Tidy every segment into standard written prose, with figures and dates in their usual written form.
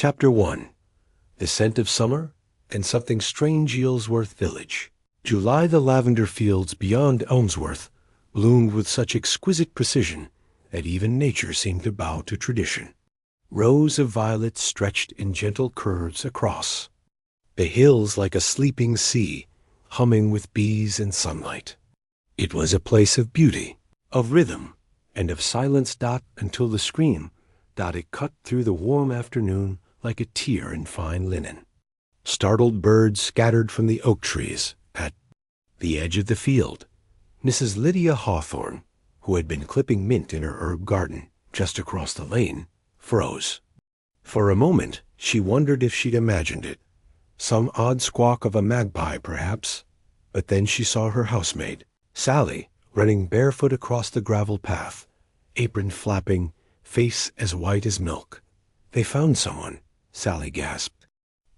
Chapter 1. The Scent of Summer and Something Strange Yellsworth Village. July. The lavender fields beyond Elmsworth bloomed with such exquisite precision that even nature seemed to bow to tradition. Rows of violets stretched in gentle curves across. The hills like a sleeping sea, humming with bees and sunlight. It was a place of beauty, of rhythm, and of silence. Until the scream. It cut through the warm afternoon like a tear in fine linen. Startled birds scattered from the oak trees. At the edge of the field, Mrs. Lydia Hawthorne, who had been clipping mint in her herb garden just across the lane, froze. For a moment she wondered if she'd imagined it. Some odd squawk of a magpie, perhaps. But then she saw her housemaid, Sally, running barefoot across the gravel path, apron flapping, face as white as milk. They found someone, Sally gasped.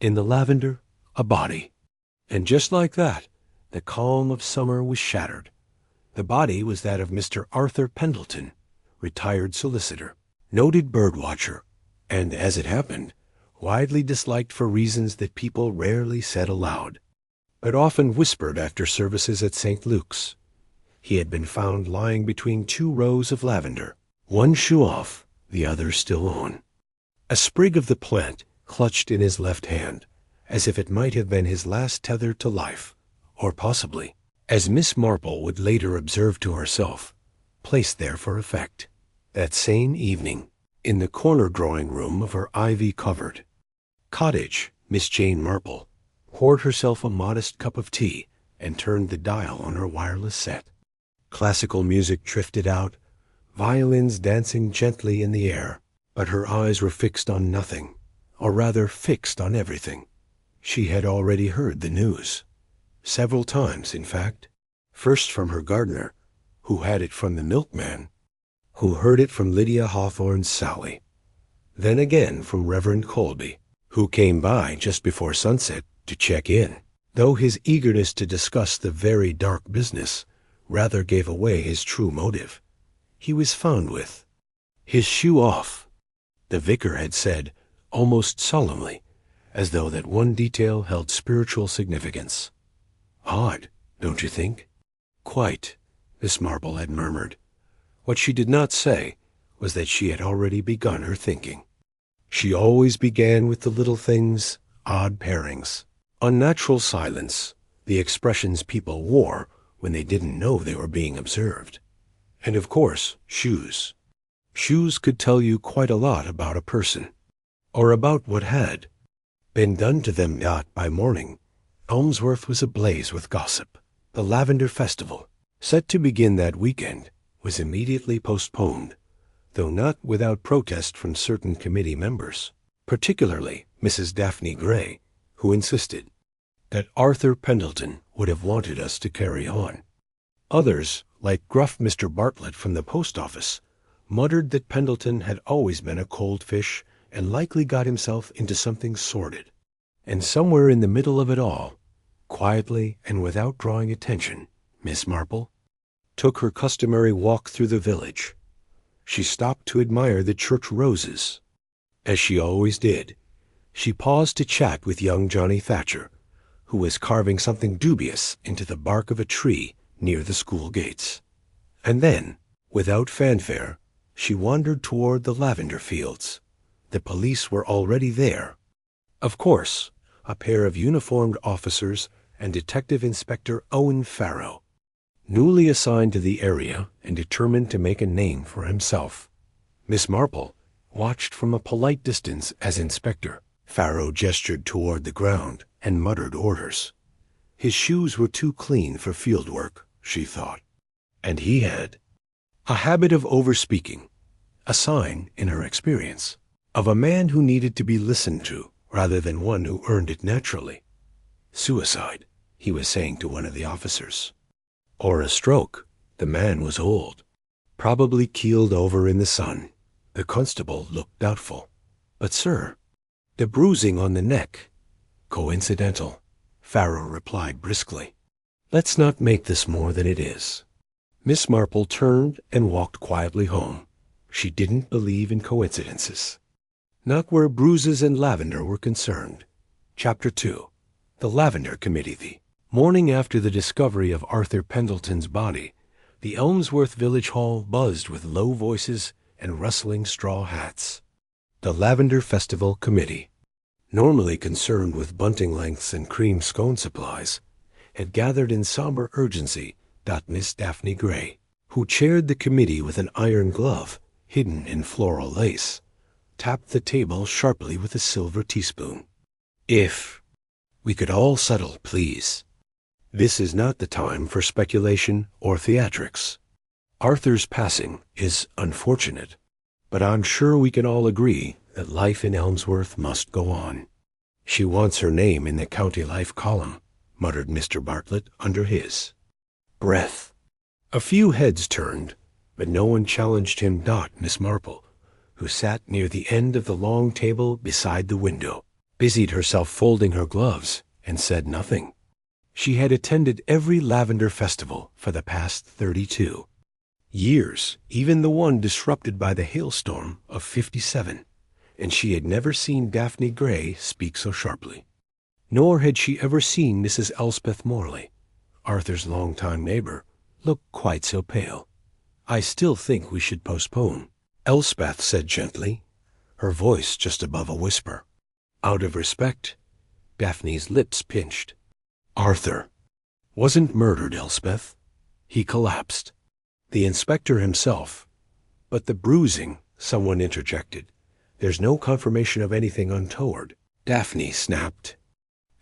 In the lavender, a body. And just like that, the calm of summer was shattered. The body was that of Mr. Arthur Pendleton, retired solicitor, noted birdwatcher, and, as it happened, widely disliked for reasons that people rarely said aloud, but often whispered after services at St. Luke's. He had been found lying between 2 rows of lavender, one shoe off, the other still on. A sprig of the plant clutched in his left hand, as if it might have been his last tether to life, or possibly, as Miss Marple would later observe to herself, placed there for effect. That same evening, in the corner drawing-room of her ivy-covered cottage, Miss Jane Marple poured herself a modest cup of tea and turned the dial on her wireless set. Classical music drifted out, violins dancing gently in the air, but her eyes were fixed on nothing, or rather fixed on everything. She had already heard the news. Several times, in fact. First from her gardener, who had it from the milkman, who heard it from Lydia Hawthorne's Sally. Then again from Reverend Colby, who came by just before sunset to check in, though his eagerness to discuss the very dark business rather gave away his true motive. He was found with his shoe off, the vicar had said, almost solemnly, as though that one detail held spiritual significance. Odd, don't you think? Quite, Miss Marple had murmured. What she did not say was that she had already begun her thinking. She always began with the little things, odd pairings, unnatural silence, the expressions people wore when they didn't know they were being observed. And of course, shoes. Shoes could tell you quite a lot about a person, or about what had been done to them. By morning, Elmsworth was ablaze with gossip. The Lavender Festival, set to begin that weekend, was immediately postponed, though not without protest from certain committee members, particularly Mrs. Daphne Gray, who insisted that Arthur Pendleton would have wanted us to carry on. Others, like gruff Mr. Bartlett from the post office, muttered that Pendleton had always been a cold fish and likely got himself into something sordid. And somewhere in the middle of it all, quietly and without drawing attention, Miss Marple took her customary walk through the village. She stopped to admire the church roses. As she always did, she paused to chat with young Johnny Thatcher, who was carving something dubious into the bark of a tree near the school gates. And then, without fanfare, she wandered toward the lavender fields. The police were already there. Of course, a pair of uniformed officers and Detective Inspector Owen Farrow, newly assigned to the area and determined to make a name for himself. Miss Marple watched from a polite distance as Inspector Farrow gestured toward the ground and muttered orders. His shoes were too clean for field work, she thought, and he had a habit of overspeaking, a sign, in her experience, of a man who needed to be listened to rather than one who earned it naturally. Suicide, he was saying to one of the officers. Or a stroke. The man was old, probably keeled over in the sun. The constable looked doubtful. But, sir, the bruising on the neck. Coincidental, Farrow replied briskly. Let's not make this more than it is. Miss Marple turned and walked quietly home. She didn't believe in coincidences. not where bruises and lavender were concerned. Chapter 2. The Lavender Committee. The morning after the discovery of Arthur Pendleton's body, the Elmsworth Village Hall buzzed with low voices and rustling straw hats. The Lavender Festival Committee, normally concerned with bunting lengths and cream scone supplies, had gathered in somber urgency. Miss Daphne Gray, who chaired the committee with an iron glove hidden in floral lace, tapped the table sharply with a silver teaspoon. "If we could all settle, please. This is not the time for speculation or theatrics. Arthur's passing is unfortunate, but I'm sure we can all agree that life in Elmsworth must go on." "She wants her name in the county life column," muttered Mr. Bartlett under his breath. A few heads turned, but no one challenged him. Miss Marple, who sat near the end of the long table beside the window, busied herself folding her gloves and said nothing. She had attended every lavender festival for the past 32 years, even the one disrupted by the hailstorm of '57, and she had never seen Daphne Gray speak so sharply. Nor had she ever seen Mrs. Elspeth Morley, Arthur's longtime neighbor, look quite so pale. "I still think we should postpone," Elspeth said gently, her voice just above a whisper. Out of respect, Daphne's lips pinched. "Arthur wasn't murdered, Elspeth. He collapsed. The inspector himself. But the bruising," someone interjected. "There's no confirmation of anything untoward," Daphne snapped.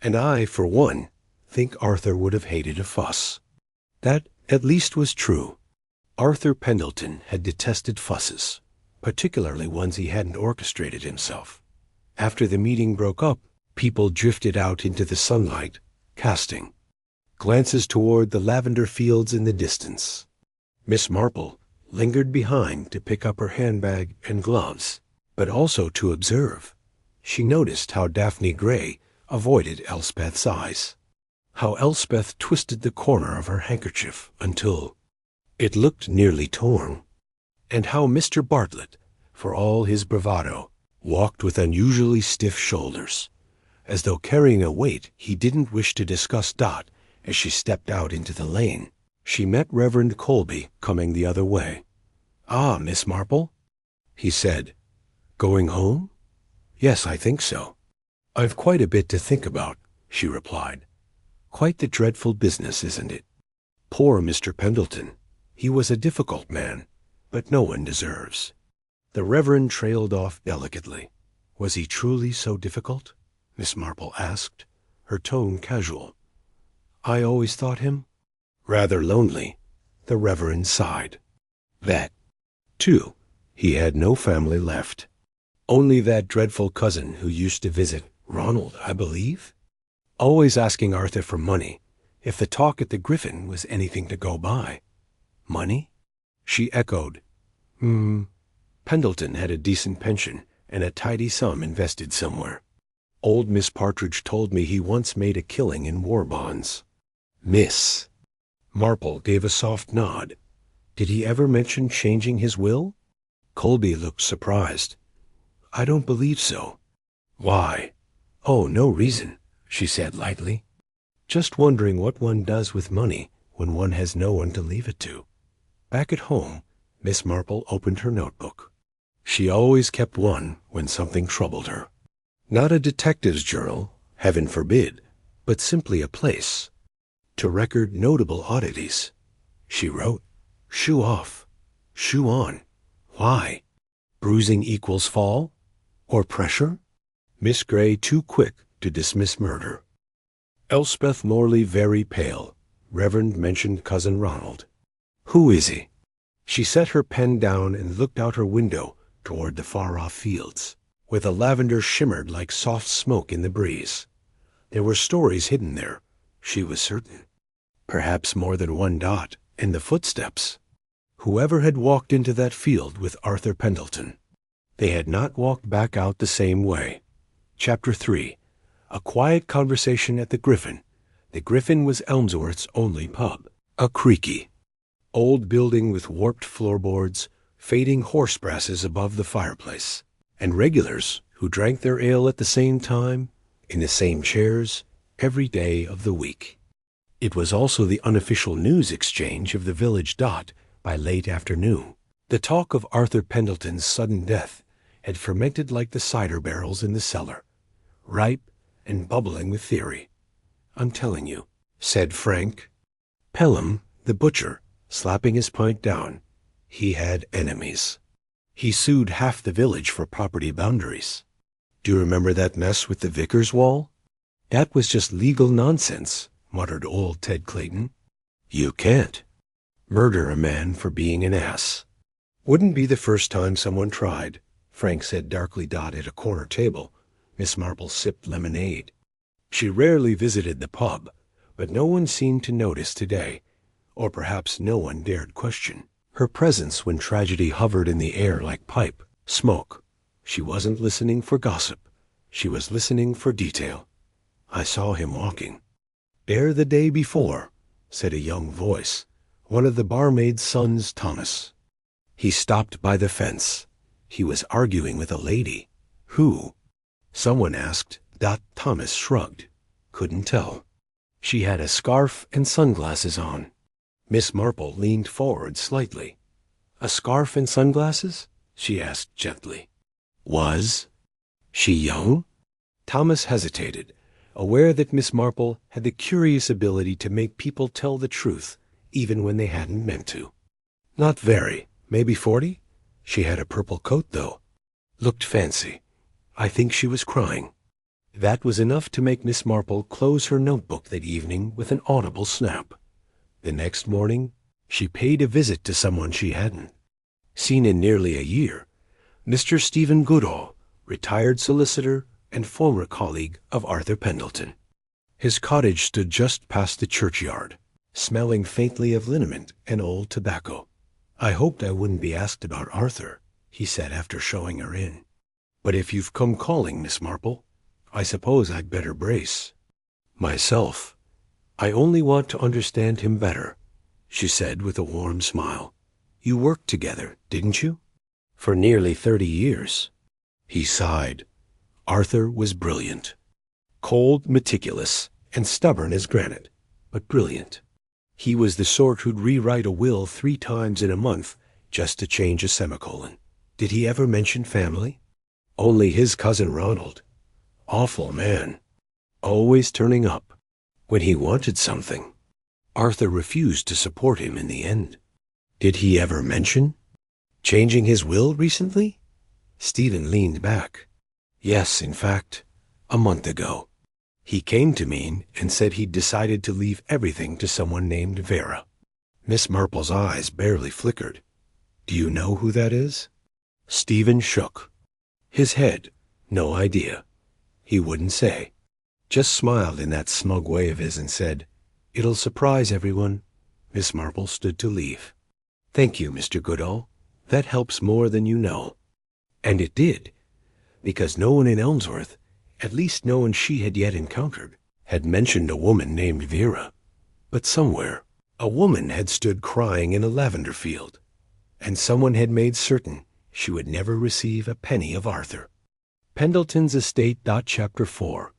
"And I, for one, think Arthur would have hated a fuss." That at least was true. Arthur Pendleton had detested fusses, particularly ones he hadn't orchestrated himself. After the meeting broke up, people drifted out into the sunlight, casting glances toward the lavender fields in the distance. Miss Marple lingered behind to pick up her handbag and gloves, but also to observe. She noticed how Daphne Gray avoided Elspeth's eyes, how Elspeth twisted the corner of her handkerchief until it looked nearly torn, and how Mr. Bartlett, for all his bravado, walked with unusually stiff shoulders, as though carrying a weight he didn't wish to discuss. As she stepped out into the lane, she met Reverend Colby coming the other way. "Ah, Miss Marple," he said. "Going home?" "Yes, I think so." "I've quite a bit to think about," she replied. "Quite the dreadful business, isn't it? Poor Mr. Pendleton. He was a difficult man, but no one deserves." The Reverend trailed off delicately. "Was he truly so difficult?" Miss Marple asked, her tone casual. "I always thought him rather lonely." The Reverend sighed. "That, too. He had no family left. Only that dreadful cousin who used to visit, Ronald, I believe. Always asking Arthur for money, if the talk at the Griffin was anything to go by." "Money?" she echoed. Pendleton had a decent pension and a tidy sum invested somewhere. Old Miss Partridge told me he once made a killing in war bonds." Miss Marple gave a soft nod. "Did he ever mention changing his will?" Colby looked surprised. "I don't believe so." "Why?" "Oh, no reason," she said lightly. "Just wondering what one does with money when one has no one to leave it to." Back at home, Miss Marple opened her notebook. She always kept one when something troubled her. Not a detective's journal, heaven forbid, but simply a place to record notable oddities. She wrote, "Shoe off, shoe on. Why? Bruising equals fall? Or pressure? Miss Gray too quick to dismiss murder. Elspeth Morley very pale. Reverend mentioned cousin Ronald. Who is he?" She set her pen down and looked out her window toward the far-off fields, where the lavender shimmered like soft smoke in the breeze. There were stories hidden there, she was certain. Perhaps more than one. And the footsteps. Whoever had walked into that field with Arthur Pendleton. They had not walked back out the same way. Chapter 3. A quiet conversation at the Griffin. The Griffin was Elmsworth's only pub. A creaky old building with warped floorboards, fading horse brasses above the fireplace, and regulars who drank their ale at the same time, in the same chairs, every day of the week. It was also the unofficial news exchange of the village dot by late afternoon. The talk of Arthur Pendleton's sudden death had fermented like the cider barrels in the cellar, ripe and bubbling with theory. "I'm telling you," said Frank. Pelham, the butcher, slapping his pint down. He had enemies. He sued half the village for property boundaries. "Do you remember that mess with the vicar's wall?" "That was just legal nonsense," muttered old Ted Clayton. "You can't murder a man for being an ass." "Wouldn't be the first time someone tried," Frank said darkly. At a corner table, Miss Marple sipped lemonade. She rarely visited the pub, but no one seemed to notice today, or perhaps no one dared question her presence when tragedy hovered in the air like pipe smoke. She wasn't listening for gossip. She was listening for detail. "I saw him walking there the day before," said a young voice, one of the barmaid's sons, Thomas. "He stopped by the fence. He was arguing with a lady." "Who?" someone asked. Thomas shrugged. "Couldn't tell. She had a scarf and sunglasses on." Miss Marple leaned forward slightly. "A scarf and sunglasses?" she asked gently. "Was she young?" Thomas hesitated, aware that Miss Marple had the curious ability to make people tell the truth even when they hadn't meant to. "Not very. Maybe 40. She had a purple coat, though. Looked fancy. I think she was crying." That was enough to make Miss Marple close her notebook that evening with an audible snap. The next morning, she paid a visit to someone she hadn't seen in nearly a year, Mr. Stephen Goodall, retired solicitor and former colleague of Arthur Pendleton. His cottage stood just past the churchyard, smelling faintly of liniment and old tobacco. "I hoped I wouldn't be asked about Arthur," he said after showing her in. "But if you've come calling, Miss Marple, I suppose I'd better brace myself. I only want to understand him better," she said with a warm smile. "You worked together, didn't you? For nearly 30 years. He sighed. Arthur was brilliant. Cold, meticulous, and stubborn as granite, but brilliant. He was the sort who'd rewrite a will 3 times in a month just to change a semicolon. Did he ever mention family?" "Only his cousin Ronald. Awful man. Always turning up when he wanted something. Arthur refused to support him in the end." "Did he ever mention changing his will recently?" Stephen leaned back. "Yes, in fact, a month ago. He came to me and said he'd decided to leave everything to someone named Vera." Miss Marple's eyes barely flickered. "Do you know who that is?" Stephen shook his head. "No idea. He wouldn't say. Just smiled in that smug way of his and said, 'It'll surprise everyone.'" Miss Marple stood to leave. "Thank you, Mr. Goodall. That helps more than you know." And it did, because no one in Elmsworth, at least no one she had yet encountered, had mentioned a woman named Vera. But somewhere, a woman had stood crying in a lavender field, and someone had made certain she would never receive a penny of Arthur. Pendleton's estate. Chapter 4.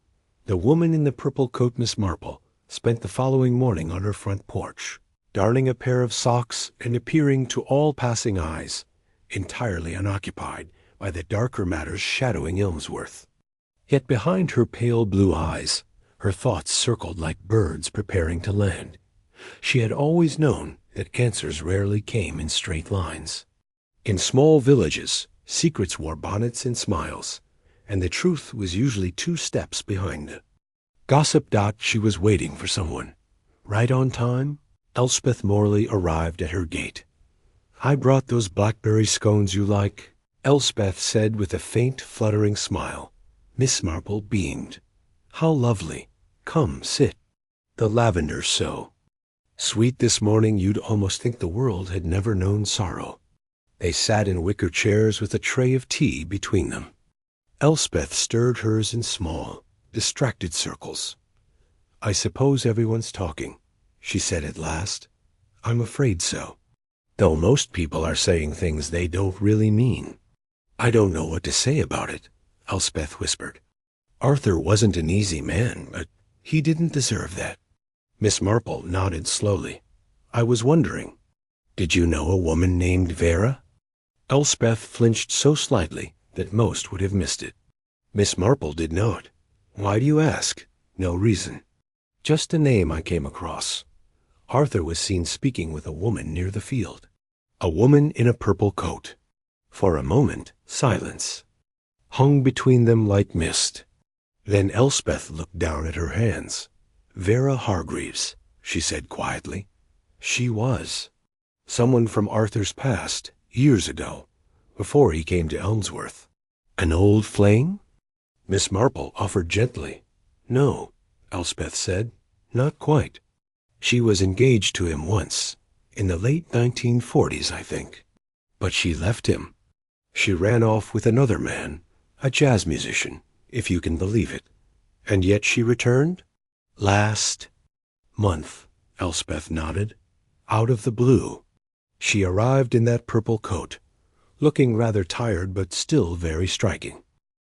The woman in the purple coat, Miss Marple, spent the following morning on her front porch, darning a pair of socks and appearing to all passing eyes entirely unoccupied by the darker matters shadowing Elmsworth. Yet behind her pale blue eyes, her thoughts circled like birds preparing to land. She had always known that answers rarely came in straight lines. In small villages, secrets wore bonnets and smiles, and the truth was usually 2 steps behind. Gossip. She was waiting for someone. Right on time, Elspeth Morley arrived at her gate. "I brought those blackberry scones you like," Elspeth said with a faint, fluttering smile. Miss Marple beamed. "How lovely. Come, sit. The lavender's so sweet this morning you'd almost think the world had never known sorrow." They sat in wicker chairs with a tray of tea between them. Elspeth stirred hers in small, distracted circles. "I suppose everyone's talking," she said at last. "I'm afraid so. Though most people are saying things they don't really mean. I don't know what to say about it. Elspeth whispered. Arthur wasn't an easy man, but he didn't deserve that. Miss Marple nodded slowly. I was wondering, did you know a woman named Vera? Elspeth flinched so slightly that most would have missed it. Miss Marple did not. Why do you ask? No reason. Just a name I came across. Arthur was seen speaking with a woman near the field. A woman in a purple coat. For a moment, silence hung between them like mist. Then Elspeth looked down at her hands. Vera Hargreaves, she said quietly. She was. Someone from Arthur's past, years ago, before he came to Elmsworth. An old flame? Miss Marple offered gently. No, Elspeth said, not quite. She was engaged to him once, in the late 1940s, I think. But she left him. She ran off with another man, a jazz musician, if you can believe it. And yet she returned? Last month, Elspeth nodded. Out of the blue. She arrived in that purple coat, looking rather tired but still very striking.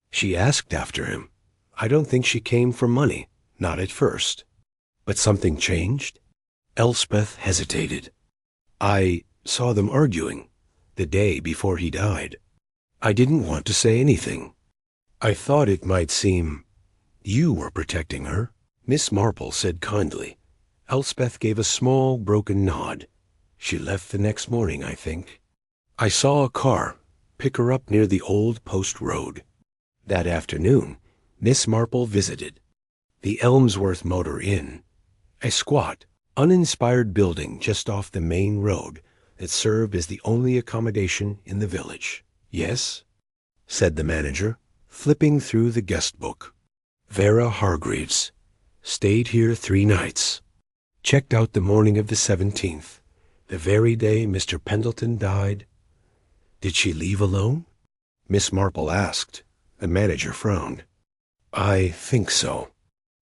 She asked after him. I don't think she came for money, not at first. But something changed? Elspeth hesitated. I saw them arguing, the day before he died. I didn't want to say anything. I thought it might seem you were protecting her. Miss Marple said kindly. Elspeth gave a small, broken nod. She left the next morning, I think. I saw a car pick her up near the old post road. That afternoon, Miss Marple visited the Elmsworth Motor Inn, a squat, uninspired building just off the main road that served as the only accommodation in the village. Yes, said the manager, flipping through the guest book. Vera Hargreaves. Stayed here 3 nights. Checked out the morning of the 17th, the very day Mr. Pendleton died. Did she leave alone? Miss Marple asked. The manager frowned. I think so.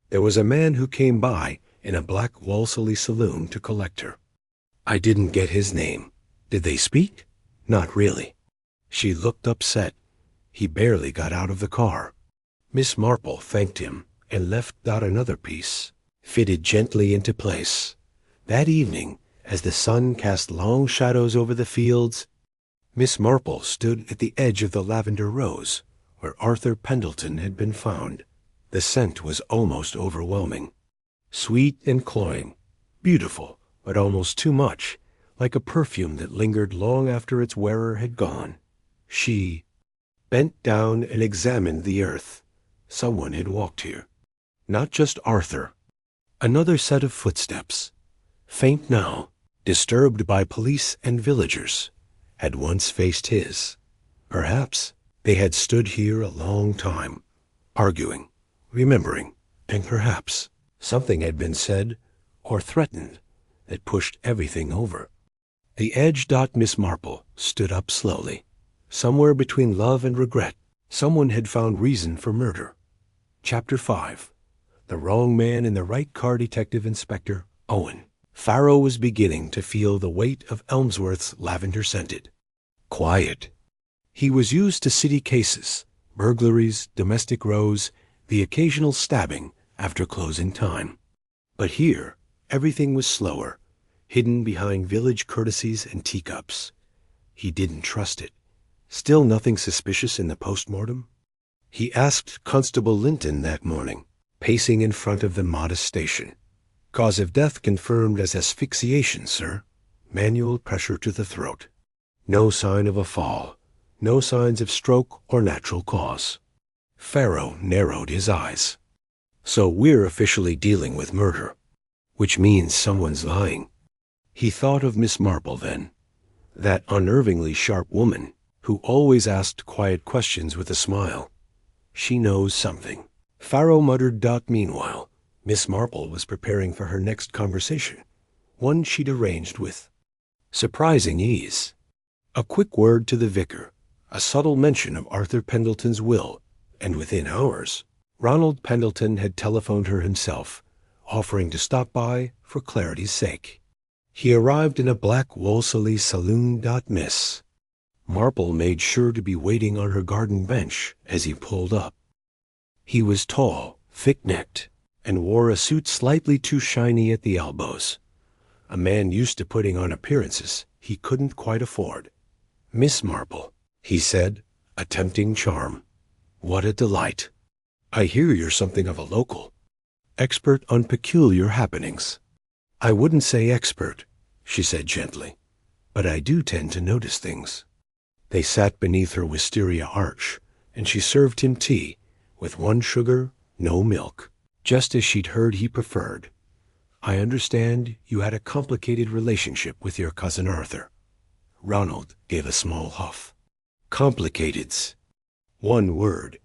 There was a man who came by in a black Walsley saloon to collect her. I didn't get his name. Did they speak? Not really. She looked upset. He barely got out of the car. Miss Marple thanked him and left out another piece, fitted gently into place. That evening, as the sun cast long shadows over the fields, Miss Marple stood at the edge of the lavender rose, where Arthur Pendleton had been found. The scent was almost overwhelming. Sweet and cloying, beautiful, but almost too much, like a perfume that lingered long after its wearer had gone. She bent down and examined the earth. Someone had walked here. Not just Arthur. Another set of footsteps, faint now, disturbed by police and villagers, had once faced his. Perhaps they had stood here a long time, arguing, remembering, and perhaps something had been said or threatened that pushed everything over. The edge dot Miss Marple stood up slowly. Somewhere between love and regret, someone had found reason for murder. Chapter 5. The wrong man in the right car. Detective Inspector Owen. Farrow was beginning to feel the weight of Elmsworth's lavender-scented. Quiet. He was used to city cases, burglaries, domestic rows, the occasional stabbing after closing time. But here, everything was slower, hidden behind village courtesies and teacups. He didn't trust it. Still nothing suspicious in the postmortem? He asked Constable Linton that morning, pacing in front of the modest station. Cause of death confirmed as asphyxiation, sir. Manual pressure to the throat. No sign of a fall. No signs of stroke or natural cause. Farrow narrowed his eyes. So we're officially dealing with murder, which means someone's lying. He thought of Miss Marple then, that unnervingly sharp woman who always asked quiet questions with a smile. She knows something. Farrow muttered. Meanwhile, Miss Marple was preparing for her next conversation, one she'd arranged with surprising ease. A quick word to the vicar, a subtle mention of Arthur Pendleton's will, and within hours, Ronald Pendleton had telephoned her himself, offering to stop by for clarity's sake. He arrived in a black Wolseley saloon. Miss Marple made sure to be waiting on her garden bench as he pulled up. He was tall, thick-necked, and wore a suit slightly too shiny at the elbows. A man used to putting on appearances he couldn't quite afford. "Miss Marple," he said, attempting charm. "What a delight. I hear you're something of a local. Expert on peculiar happenings." "I wouldn't say expert," she said gently, "but I do tend to notice things." They sat beneath her wisteria arch, and she served him tea, with 1 sugar, no milk, just as she'd heard he preferred. "I understand you had a complicated relationship with your cousin Arthur." Ronald gave a small huff. "Complicated's one word,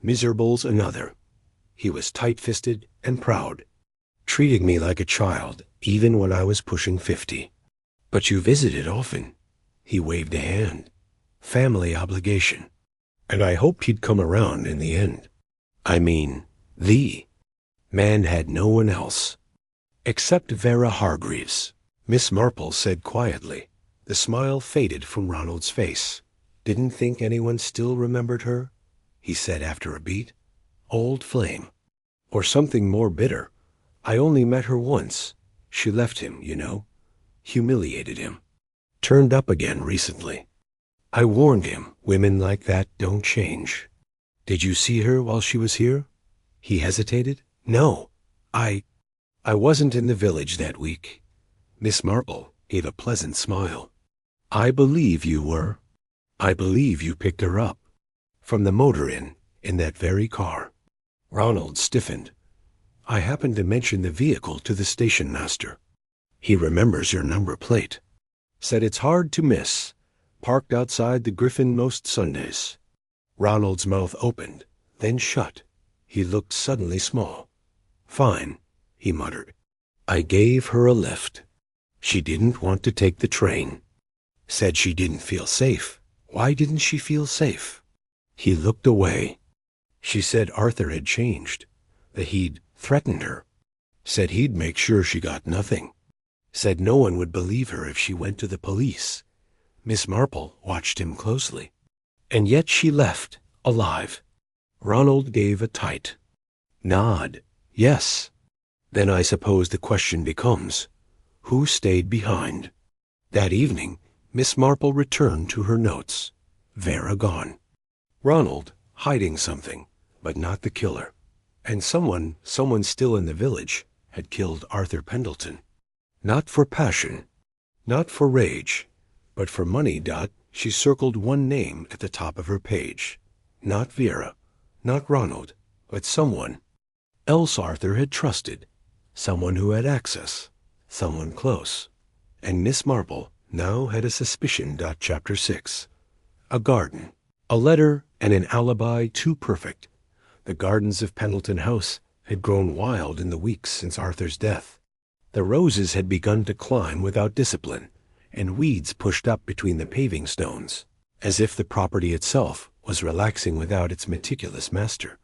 miserable's another. He was tight-fisted and proud, treating me like a child even when I was pushing 50. But you visited often." He waved a hand. "Family obligation. And I hoped he'd come around in the end. I mean, the man had no one else." "Except Vera Hargreaves," Miss Marple said quietly. The smile faded from Ronald's face. "Didn't think anyone still remembered her," he said after a beat. "Old flame. Or something more bitter. I only met her once. She left him, you know. Humiliated him. Turned up again recently. I warned him women like that don't change." "Did you see her while she was here?" He hesitated. "No. I wasn't in the village that week." Miss Marple gave a pleasant smile. "I believe you were. I believe you picked her up from the motor inn in that very car." Ronald stiffened. "I happened to mention the vehicle to the station master. He remembers your number plate. Said it's hard to miss. Parked outside the Griffin most Sundays." Ronald's mouth opened, then shut. He looked suddenly small. "Fine," he muttered. "I gave her a lift. She didn't want to take the train. Said she didn't feel safe. Why didn't she feel safe?" He looked away. "She said Arthur had changed, that he'd threatened her. Said he'd make sure she got nothing. Said no one would believe her if she went to the police." Miss Marple watched him closely. "And yet she left, alive." Ronald gave a tight nod. "Yes. Then I suppose the question becomes, who stayed behind?" That evening, Miss Marple returned to her notes. Vera gone. Ronald hiding something, but not the killer. And someone still in the village, had killed Arthur Pendleton. Not for passion, not for rage, but for money. She circled one name at the top of her page. Not Vera, not Ronald, but someone else Arthur had trusted, someone who had access, someone close. And Miss Marple now had a suspicion. Chapter 6. A garden, a letter, and an alibi too perfect. The gardens of Pendleton House had grown wild in the weeks since Arthur's death. The roses had begun to climb without discipline, and weeds pushed up between the paving stones, as if the property itself was relaxing without its meticulous master.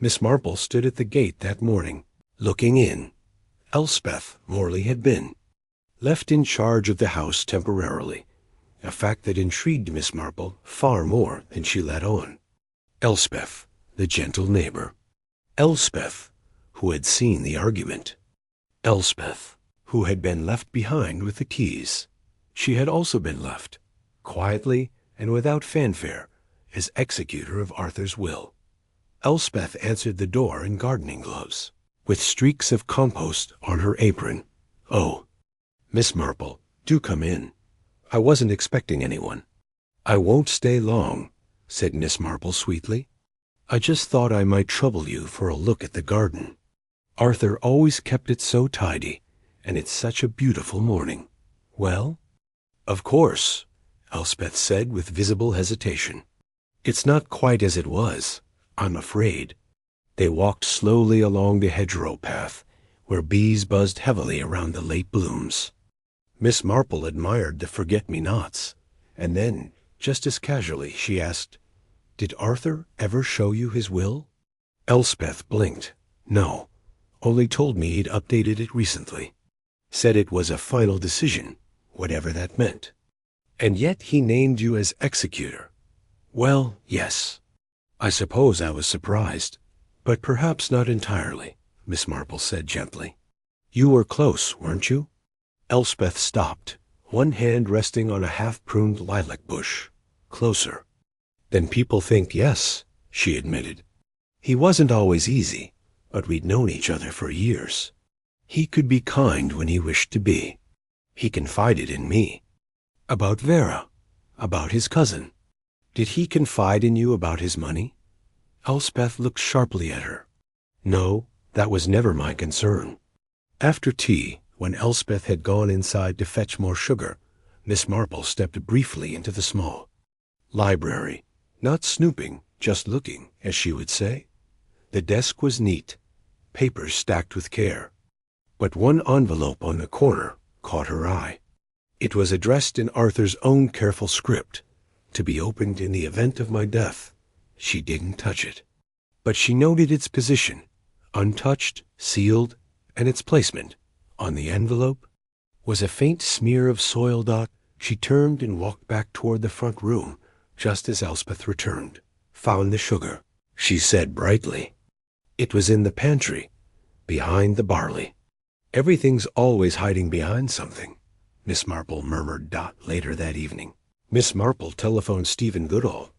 Miss Marple stood at the gate that morning, looking in. Elspeth Morley had been left in charge of the house temporarily, a fact that intrigued Miss Marple far more than she let on. Elspeth, the gentle neighbor. Elspeth, who had seen the argument. Elspeth, who had been left behind with the keys. She had also been left, quietly and without fanfare, as executor of Arthur's will. Elspeth answered the door in gardening gloves, with streaks of compost on her apron. "Oh, Miss Marple, do come in. I wasn't expecting anyone." "I won't stay long," said Miss Marple sweetly. "I just thought I might trouble you for a look at the garden. Arthur always kept it so tidy, and it's such a beautiful morning." "Well?" "Of course," Elspeth said with visible hesitation. "It's not quite as it was, I'm afraid." They walked slowly along the hedgerow path, where bees buzzed heavily around the late blooms. Miss Marple admired the forget-me-nots, and then, just as casually, she asked, "Did Arthur ever show you his will?" Elspeth blinked. "No. Only told me he'd updated it recently. Said it was a final decision, whatever that meant." And yet he named you as executor. Well, yes. I suppose I was surprised, but perhaps not entirely, Miss Marple said gently. You were close, weren't you? Elspeth stopped, one hand resting on a half-pruned lilac bush. Closer. Then people think, yes, she admitted. He wasn't always easy, but we'd known each other for years. He could be kind when he wished to be. He confided in me. About Vera. About his cousin. Did he confide in you about his money? Elspeth looked sharply at her. No, that was never my concern. After tea, when Elspeth had gone inside to fetch more sugar, Miss Marple stepped briefly into the small library, not snooping, just looking, as she would say. The desk was neat, papers stacked with care. But one envelope on the corner caught her eye. It was addressed in Arthur's own careful script, to be opened in the event of my death. She didn't touch it. But she noted its position, untouched, sealed, and its placement. On the envelope was a faint smear of soil dot. She turned and walked back toward the front room, just as Elspeth returned. Found the sugar, she said brightly. It was in the pantry, behind the barley. Everything's always hiding behind something, Miss Marple murmured Dot later that evening. Miss Marple telephoned Stephen Goodall.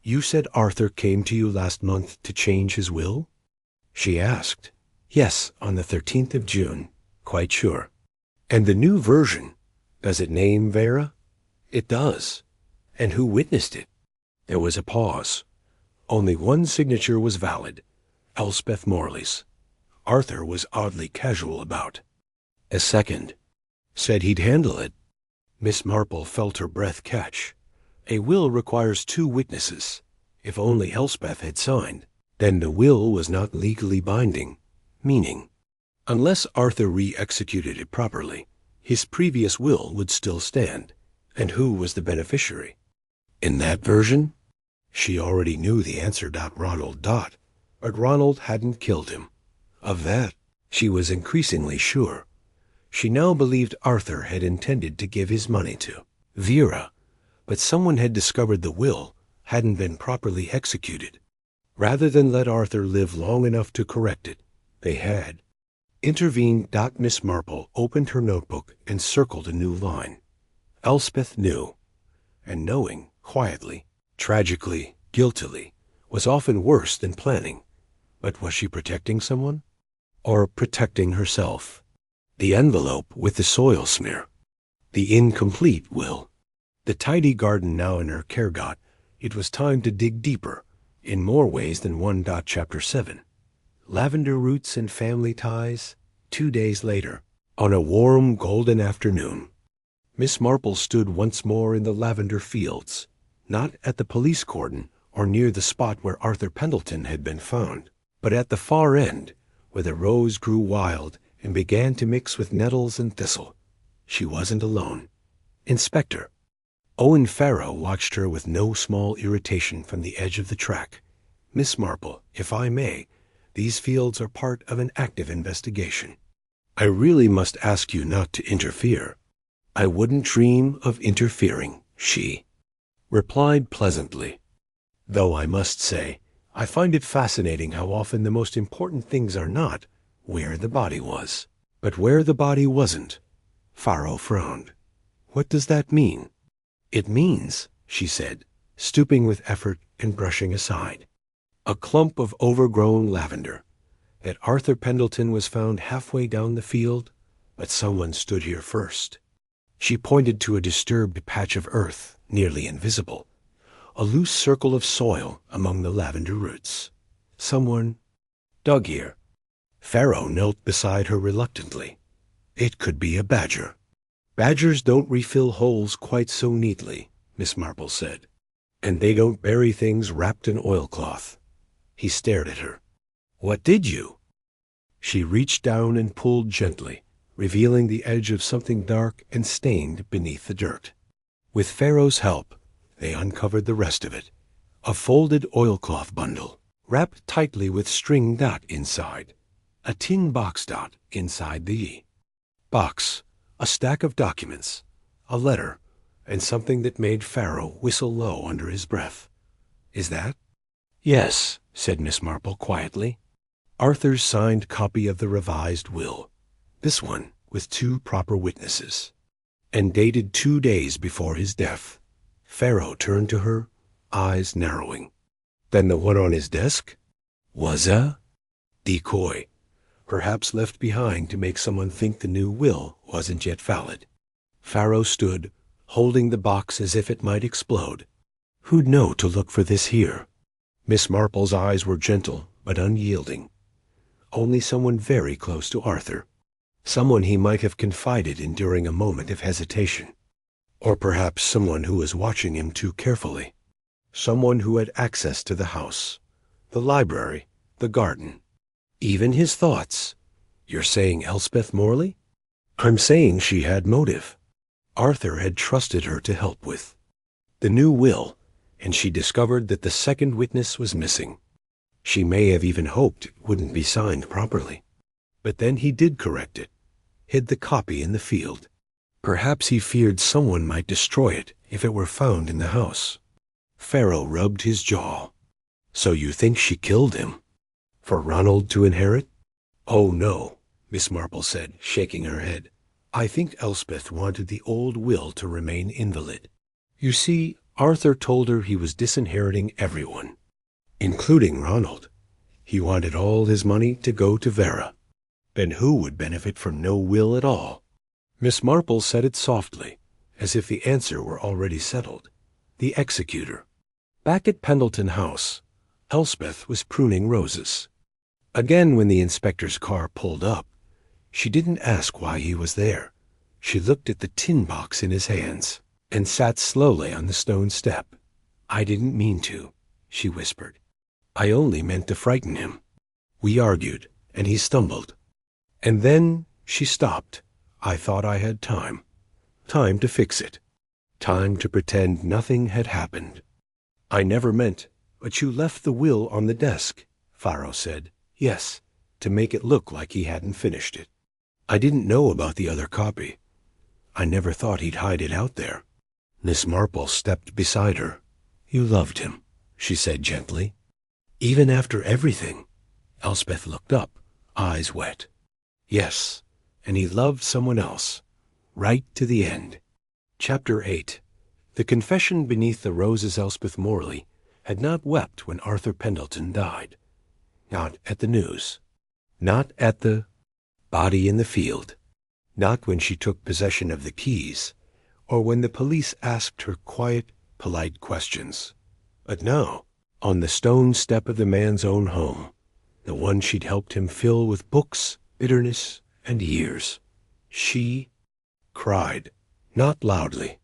You said Arthur came to you last month to change his will? She asked. Yes, on the 13th of June. Quite sure. And the new version, does it name Vera? It does. And who witnessed it? There was a pause. Only one signature was valid, Elspeth Morley's. Arthur was oddly casual about. A second. Said he'd handle it. Miss Marple felt her breath catch. A will requires 2 witnesses. If only Elspeth had signed, then the will was not legally binding, meaning, unless Arthur re-executed it properly, his previous will would still stand. And who was the beneficiary? In that version? She already knew the answer. Ronald. But Ronald hadn't killed him. Of that, she was increasingly sure. She now believed Arthur had intended to give his money to Vera, but someone had discovered the will hadn't been properly executed. Rather than let Arthur live long enough to correct it, they had intervened. Miss Marple opened her notebook and circled a new line. Elspeth knew, and knowing, quietly, tragically, guiltily, was often worse than planning. But was she protecting someone? Or protecting herself? The envelope with the soil smear. The incomplete will. The tidy garden now in her care got. It was time to dig deeper, in more ways than one. Chapter 7. Lavender roots and family ties. 2 days later, on a warm, golden afternoon, Miss Marple stood once more in the lavender fields, not at the police cordon or near the spot where Arthur Pendleton had been found, but at the far end, where the rose grew wild and began to mix with nettles and thistle. She wasn't alone. Inspector Owen Farrow watched her with no small irritation from the edge of the track. Miss Marple, if I may, these fields are part of an active investigation. I really must ask you not to interfere. I wouldn't dream of interfering, she replied pleasantly. Though I must say, I find it fascinating how often the most important things are not where the body was, but where the body wasn't. Farrow frowned. What does that mean? It means, she said, stooping with effort and brushing aside, a clump of overgrown lavender, that Arthur Pendleton was found halfway down the field, but someone stood here first. She pointed to a disturbed patch of earth, nearly invisible, a loose circle of soil among the lavender roots. Someone dug here. Farrow knelt beside her reluctantly. It could be a badger. Badgers don't refill holes quite so neatly, Miss Marple said. And they don't bury things wrapped in oilcloth. He stared at her. What did you? She reached down and pulled gently, revealing the edge of something dark and stained beneath the dirt. With Farrow's help, they uncovered the rest of it. A folded oilcloth bundle, wrapped tightly with string inside. A tin box inside the box. A stack of documents, a letter, and something that made Pharaoh whistle low under his breath. "Is that?" "Yes," said Miss Marple quietly. "Arthur's signed copy of the revised will. This one, with 2 proper witnesses. And dated 2 days before his death." Pharaoh turned to her, eyes narrowing. "Then the one on his desk was a decoy, perhaps left behind to make someone think the new will wasn't yet valid." Pharaoh stood, holding the box as if it might explode. "Who'd know to look for this here?" Miss Marple's eyes were gentle but unyielding. "Only someone very close to Arthur. Someone he might have confided in during a moment of hesitation. Or perhaps someone who was watching him too carefully. Someone who had access to the house, the library, the garden, even his thoughts." "You're saying Elspeth Morley?" "I'm saying she had motive. Arthur had trusted her to help with the new will, and she discovered that the second witness was missing. She may have even hoped it wouldn't be signed properly. But then he did correct it, hid the copy in the field. Perhaps he feared someone might destroy it if it were found in the house." Pharaoh rubbed his jaw. "So you think she killed him? For Ronald to inherit?" "Oh, no," Miss Marple said, shaking her head. "I think Elspeth wanted the old will to remain invalid. You see, Arthur told her he was disinheriting everyone, including Ronald. He wanted all his money to go to Vera. Then who would benefit from no will at all?" Miss Marple said it softly, as if the answer were already settled. "The executor." Back at Pendleton House, Elspeth was pruning roses. Again, when the inspector's car pulled up, she didn't ask why he was there. She looked at the tin box in his hands and sat slowly on the stone step. "I didn't mean to," she whispered. "I only meant to frighten him." We argued, and he stumbled. And then she stopped. I thought I had time. Time to fix it. Time to pretend nothing had happened. "I never meant, but you left the will on the desk," Pharaoh said. "Yes, to make it look like he hadn't finished it. I didn't know about the other copy. I never thought he'd hide it out there." Miss Marple stepped beside her. "You loved him," she said gently. "Even after everything?" Elspeth looked up, eyes wet. "Yes, and he loved someone else, right to the end." Chapter 8. The confession beneath the roses. Elspeth Morley had not wept when Arthur Pendleton died. Not at the news. Not at the body in the field. Not when she took possession of the keys, or when the police asked her quiet, polite questions. But now, on the stone step of the man's own home, the one she'd helped him fill with books, bitterness, and years, she cried, not loudly,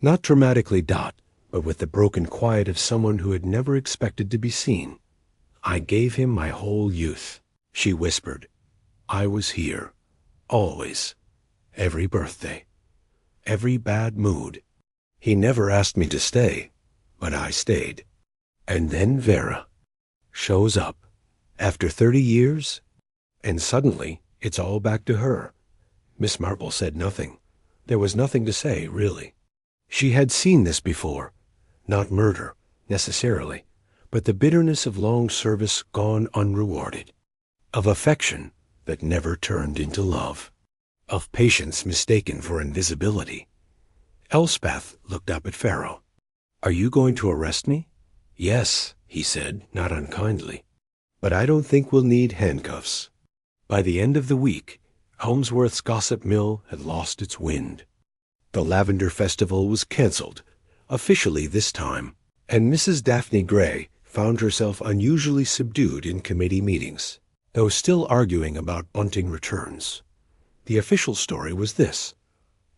not dramatically, but with the broken quiet of someone who had never expected to be seen. "I gave him my whole youth," she whispered. "I was here, always, every birthday, every bad mood. He never asked me to stay, but I stayed. And then Vera shows up, after 30 years, and suddenly it's all back to her." Miss Marple said nothing. There was nothing to say, really. She had seen this before, not murder, necessarily, but the bitterness of long service gone unrewarded, of affection that never turned into love, of patience mistaken for invisibility. Elspeth looked up at Pharaoh. "Are you going to arrest me?" "Yes," he said, not unkindly. "But I don't think we'll need handcuffs." By the end of the week, Holmesworth's gossip mill had lost its wind. The Lavender Festival was cancelled, officially this time, and Mrs. Daphne Gray found herself unusually subdued in committee meetings, though still arguing about bunting returns. The official story was this: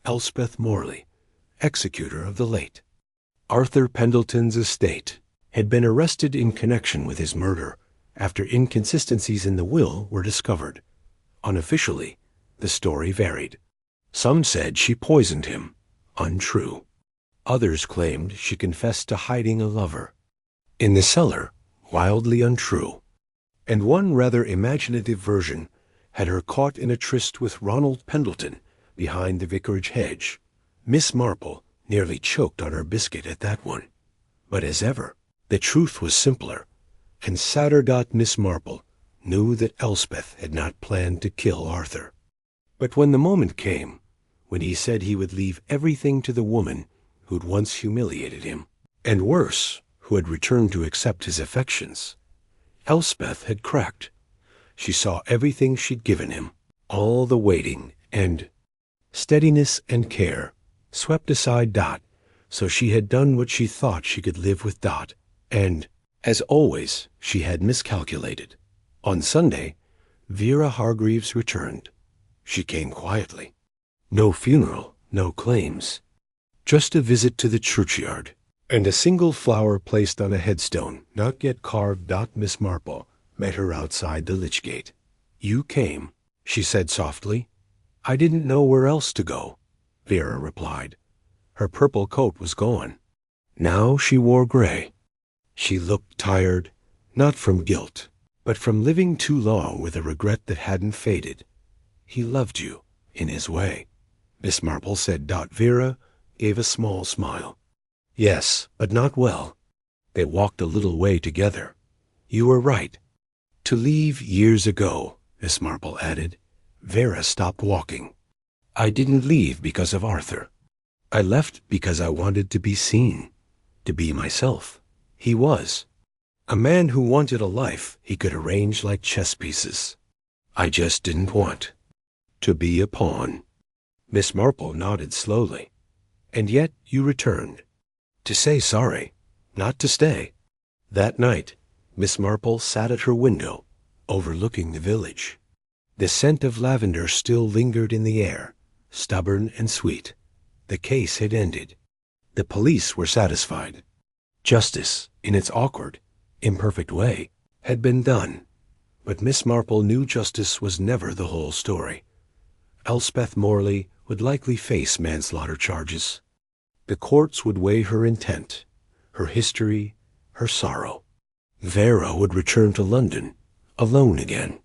Elspeth Morley, executor of the late Arthur Pendleton's estate, had been arrested in connection with his murder after inconsistencies in the will were discovered. Unofficially, the story varied. Some said she poisoned him. Untrue. Others claimed she confessed to hiding a lover in the cellar. Wildly untrue. And one rather imaginative version had her caught in a tryst with Ronald Pendleton behind the vicarage hedge. Miss Marple nearly choked on her biscuit at that one. But as ever, the truth was simpler, and sadder. Miss Marple knew that Elspeth had not planned to kill Arthur. But when the moment came, when he said he would leave everything to the woman who'd once humiliated him, and worse, who had returned to accept his affections, Elspeth had cracked. She saw everything she'd given him, all the waiting and steadiness and care, swept aside. So she had done what she thought she could live with. And, as always, she had miscalculated. On Sunday, Vera Hargreaves returned. She came quietly. No funeral, no claims. Just a visit to the churchyard, and a single flower placed on a headstone not yet carved. Miss Marple met her outside the lich gate. "You came," she said softly. "I didn't know where else to go," Vera replied. Her purple coat was gone. Now she wore gray. She looked tired, not from guilt, but from living too long with a regret that hadn't faded. "He loved you, in his way," Miss Marple said. Vera gave a small smile. "Yes, but not well." They walked a little way together. "You were right to leave years ago," Miss Marple added. Vera stopped walking. "I didn't leave because of Arthur. I left because I wanted to be seen, to be myself. He was a man who wanted a life he could arrange like chess pieces. I just didn't want to be a pawn." Miss Marple nodded slowly. "And yet you returned. To say sorry, not to stay." That night, Miss Marple sat at her window, overlooking the village. The scent of lavender still lingered in the air, stubborn and sweet. The case had ended. The police were satisfied. Justice, in its awkward, imperfect way, had been done. But Miss Marple knew justice was never the whole story. Elspeth Morley would likely face manslaughter charges. The courts would weigh her intent, her history, her sorrow. Vera would return to London, alone again.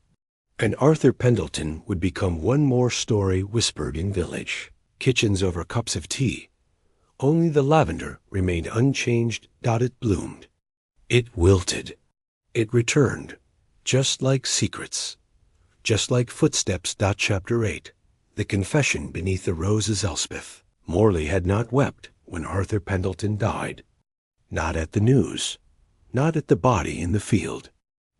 And Arthur Pendleton would become one more story whispered in village kitchens over cups of tea. Only the lavender remained unchanged. It bloomed. It wilted. It returned, just like secrets, just like footsteps. Chapter 8. The confession beneath the roses. Elspeth Morley had not wept when Arthur Pendleton died. Not at the news. Not at the body in the field.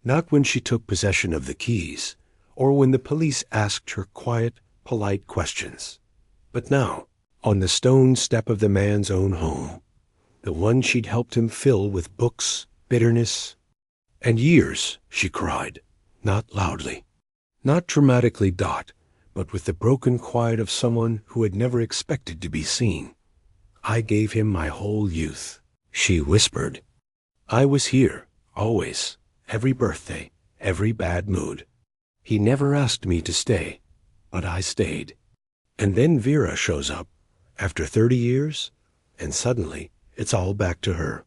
Not when she took possession of the keys, or when the police asked her quiet, polite questions. But now, on the stone step of the man's own home, the one she'd helped him fill with books, bitterness, and years, she cried, not loudly, not dramatically. But with the broken quiet of someone who had never expected to be seen. "I gave him my whole youth," she whispered. "I was here, always, every birthday, every bad mood. He never asked me to stay, but I stayed." And then Vera shows up, after 30 years, and suddenly it's all back to her.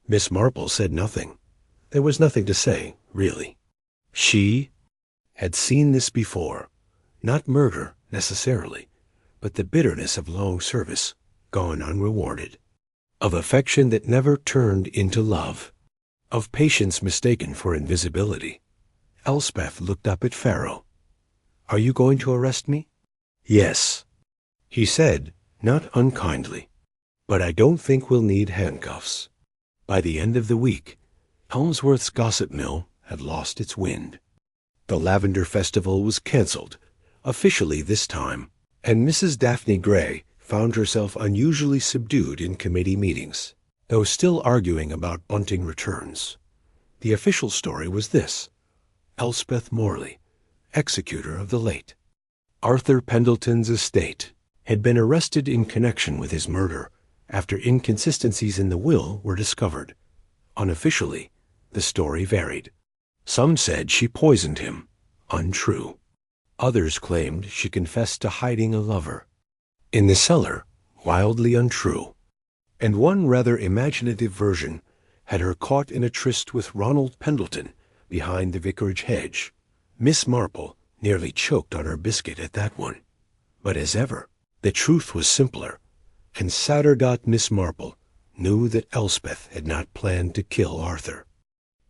Miss Marple said nothing. There was nothing to say, really. She had seen this before. Not murder, necessarily, but the bitterness of long service, gone unrewarded. Of affection that never turned into love. Of patience mistaken for invisibility. Elspeth looked up at Pharaoh. "Are you going to arrest me?" "Yes," he said, not unkindly. "But I don't think we'll need handcuffs." By the end of the week, Elmsworth's gossip mill had lost its wind. The Lavender Festival was cancelled, officially this time, and Mrs. Daphne Gray found herself unusually subdued in committee meetings, though still arguing about bunting returns. The official story was this: Elspeth Morley, executor of the late Arthur Pendleton's estate, had been arrested in connection with his murder after inconsistencies in the will were discovered. Unofficially, the story varied. Some said she poisoned him. Untrue. Others claimed she confessed to hiding a lover in the cellar. Wildly untrue. And one rather imaginative version had her caught in a tryst with Ronald Pendleton behind the vicarage hedge. Miss Marple nearly choked on her biscuit at that one. But as ever, the truth was simpler, And sadder. Miss Marple knew that Elspeth had not planned to kill Arthur.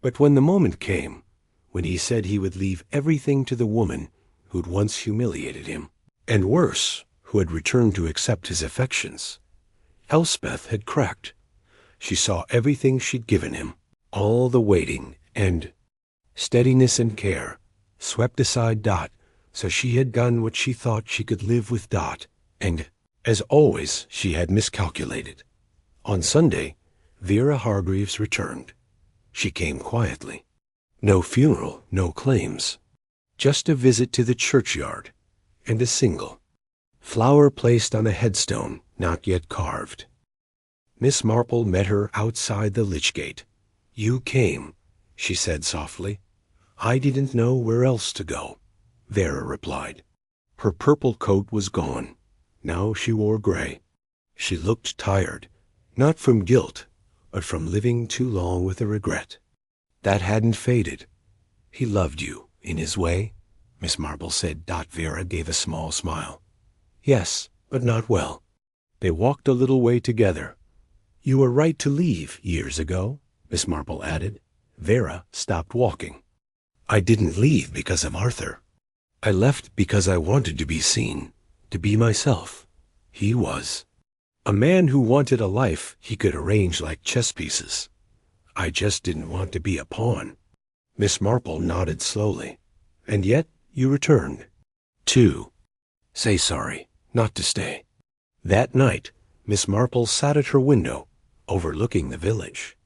But when the moment came, when he said he would leave everything to the woman who'd once humiliated him, and worse, who had returned to accept his affections, Elspeth had cracked. She saw everything she'd given him, all the waiting and steadiness and care, swept aside. So she had done what she thought she could live with. And, as always, she had miscalculated. On Sunday, Vera Hargreaves returned. She came quietly. No funeral, no claims. Just a visit to the churchyard, and a single flower placed on a headstone not yet carved. Miss Marple met her outside the lich gate. "You came," she said softly. "I didn't know where else to go," Vera replied. Her purple coat was gone. Now she wore gray. She looked tired, not from guilt, but from living too long with a regret that hadn't faded. "He loved you, in his way," Miss Marple said. Vera gave a small smile. "Yes, but not well." They walked a little way together. "You were right to leave years ago," Miss Marple added. Vera stopped walking. "I didn't leave because of Arthur. I left because I wanted to be seen, to be myself. He was a man who wanted a life he could arrange like chess pieces. I just didn't want to be a pawn." Miss Marple nodded slowly. "And yet you returned." "To say sorry, not to stay." That night, Miss Marple sat at her window, overlooking the village.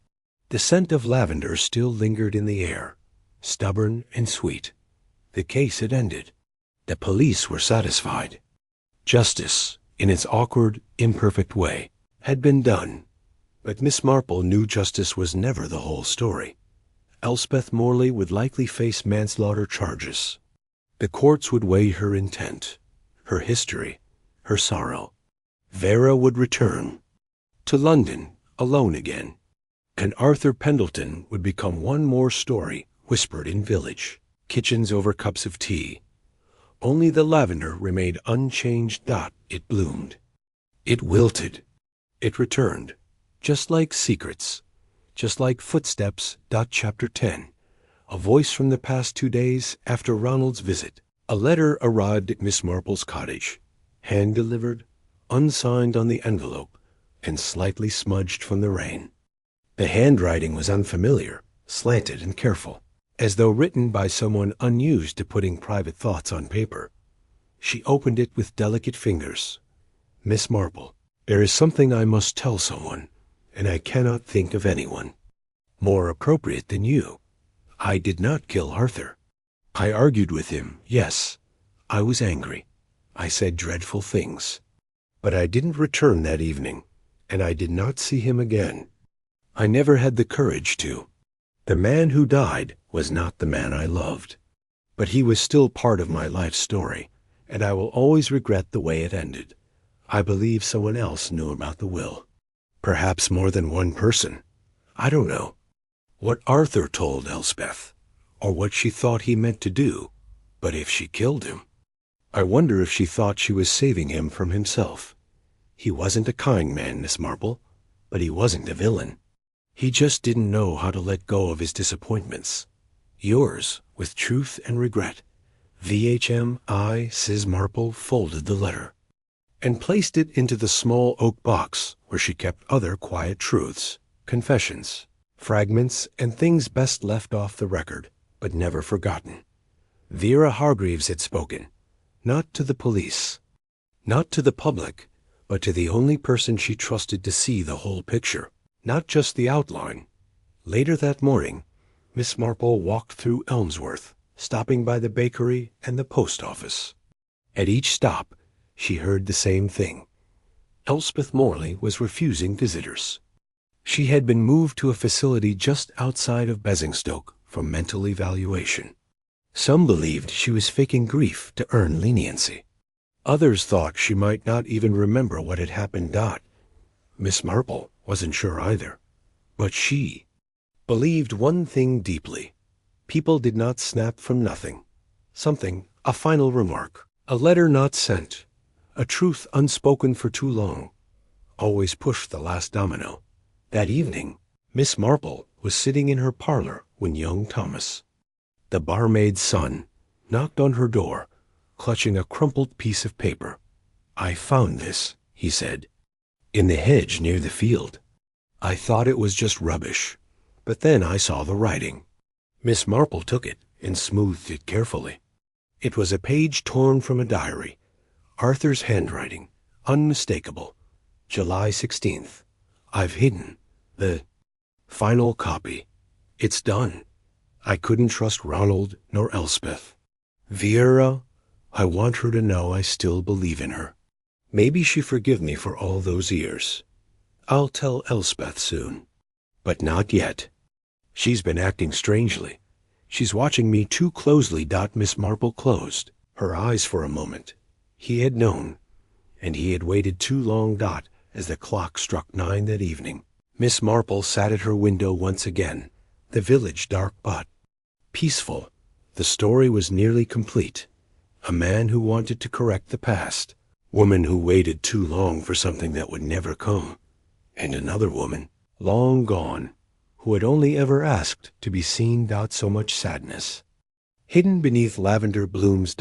The scent of lavender still lingered in the air, stubborn and sweet. The case had ended. The police were satisfied. Justice, in its awkward, imperfect way, had been done. But Miss Marple knew justice was never the whole story. Elspeth Morley would likely face manslaughter charges. The courts would weigh her intent, her history, her sorrow. Vera would return to London, alone again. And Arthur Pendleton would become one more story whispered in village kitchens over cups of tea. Only the lavender remained unchanged. It bloomed. It wilted. It returned. Just like secrets. Just like footsteps. Chapter 10. A voice from the past 2 days after Ronald's visit. A letter arrived at Miss Marple's cottage, hand-delivered, unsigned on the envelope, and slightly smudged from the rain. The handwriting was unfamiliar, slanted and careful, as though written by someone unused to putting private thoughts on paper. She opened it with delicate fingers. "Miss Marple, there is something I must tell someone, and I cannot think of anyone more appropriate than you. I did not kill Arthur. I argued with him, yes. I was angry. I said dreadful things. But I didn't return that evening, and I did not see him again. I never had the courage to. The man who died was not the man I loved. But he was still part of my life story, and I will always regret the way it ended. I believe someone else knew about the will. Perhaps more than one person. I don't know what Arthur told Elspeth, or what she thought he meant to do, but if she killed him, I wonder if she thought she was saving him from himself. He wasn't a kind man, Miss Marple, but he wasn't a villain. He just didn't know how to let go of his disappointments. Yours, with truth and regret. VHM I. Sis Marple folded the letter and placed it into the small oak box where she kept other quiet truths, confessions, fragments, and things best left off the record, but never forgotten. Vera Hargreaves had spoken, not to the police, not to the public, but to the only person she trusted to see the whole picture, not just the outline. Later that morning, Miss Marple walked through Elmsworth, stopping by the bakery and the post office. At each stop, she heard the same thing. Elspeth Morley was refusing visitors. She had been moved to a facility just outside of Basingstoke for mental evaluation. Some believed she was faking grief to earn leniency. Others thought she might not even remember what had happened. Miss Marple wasn't sure either. But she believed one thing deeply. People did not snap from nothing. Something, a final remark, a letter not sent, a truth unspoken for too long, always pushed the last domino. That evening, Miss Marple was sitting in her parlor when young Thomas, the barmaid's son, knocked on her door, clutching a crumpled piece of paper. "I found this," he said, "in the hedge near the field. I thought it was just rubbish, but then I saw the writing." Miss Marple took it and smoothed it carefully. It was a page torn from a diary. Arthur's handwriting, unmistakable. July 16th. "I've hidden the final copy. It's done. I couldn't trust Ronald nor Elspeth. Vera, I want her to know I still believe in her. Maybe she forgive me for all those years. I'll tell Elspeth soon. But not yet. She's been acting strangely. She's watching me too closely." Miss Marple closed her eyes for a moment. He had known, and he had waited too long. As the clock struck 9 that evening, Miss Marple sat at her window once again, the village dark but peaceful. The story was nearly complete. A man who wanted to correct the past, woman who waited too long for something that would never come, and another woman, long gone, who had only ever asked to be seen. So much sadness hidden beneath lavender blooms.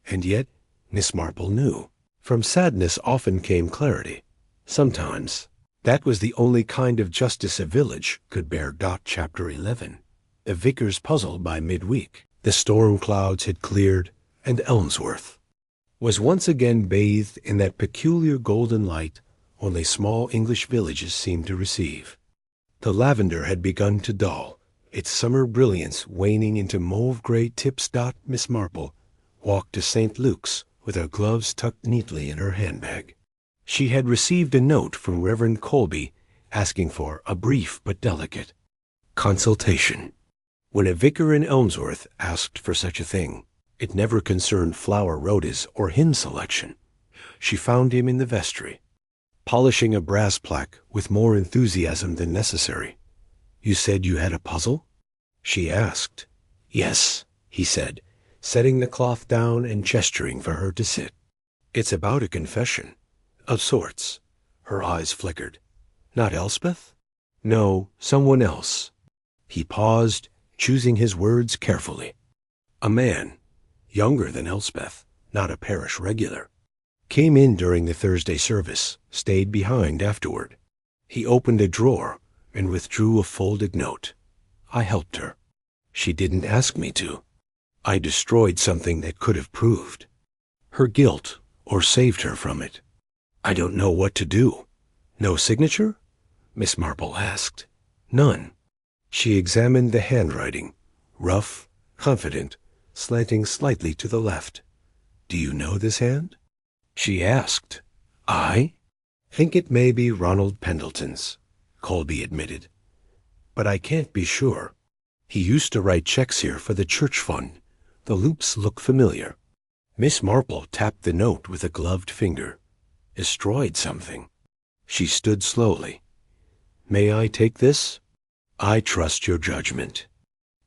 And yet Miss Marple knew. From sadness often came clarity. Sometimes that was the only kind of justice a village could bear. Chapter 11. The vicar's puzzle. By midweek, the storm clouds had cleared, and Elmsworth was once again bathed in that peculiar golden light only small English villages seemed to receive. The lavender had begun to dull, its summer brilliance waning into mauve-gray tips. Miss Marple walked to St. Luke's with her gloves tucked neatly in her handbag. She had received a note from Reverend Colby asking for a brief but delicate consultation. When a vicar in Elmsworth asked for such a thing, it never concerned flower rhodas or hymn selection. She found him in the vestry, polishing a brass plaque with more enthusiasm than necessary. "You said you had a puzzle?" she asked. "Yes," he said, setting the cloth down and gesturing for her to sit. "It's about a confession, of sorts." Her eyes flickered. "Not Elspeth?" "No, someone else." He paused, choosing his words carefully. "A man, younger than Elspeth, not a parish regular, came in during the Thursday service, stayed behind afterward. He opened a drawer and withdrew a folded note. I helped her. She didn't ask me to. I destroyed something that could have proved her guilt or saved her from it. I don't know what to do." "No signature?" Miss Marple asked. "None." She examined the handwriting, rough, confident, slanting slightly to the left. "Do you know this hand?" she asked. "I think it may be Ronald Pendleton's," Colby admitted. "But I can't be sure. He used to write checks here for the church fund. The loops look familiar." Miss Marple tapped the note with a gloved finger. "Destroyed something." She stood slowly. "May I take this?" "I trust your judgment."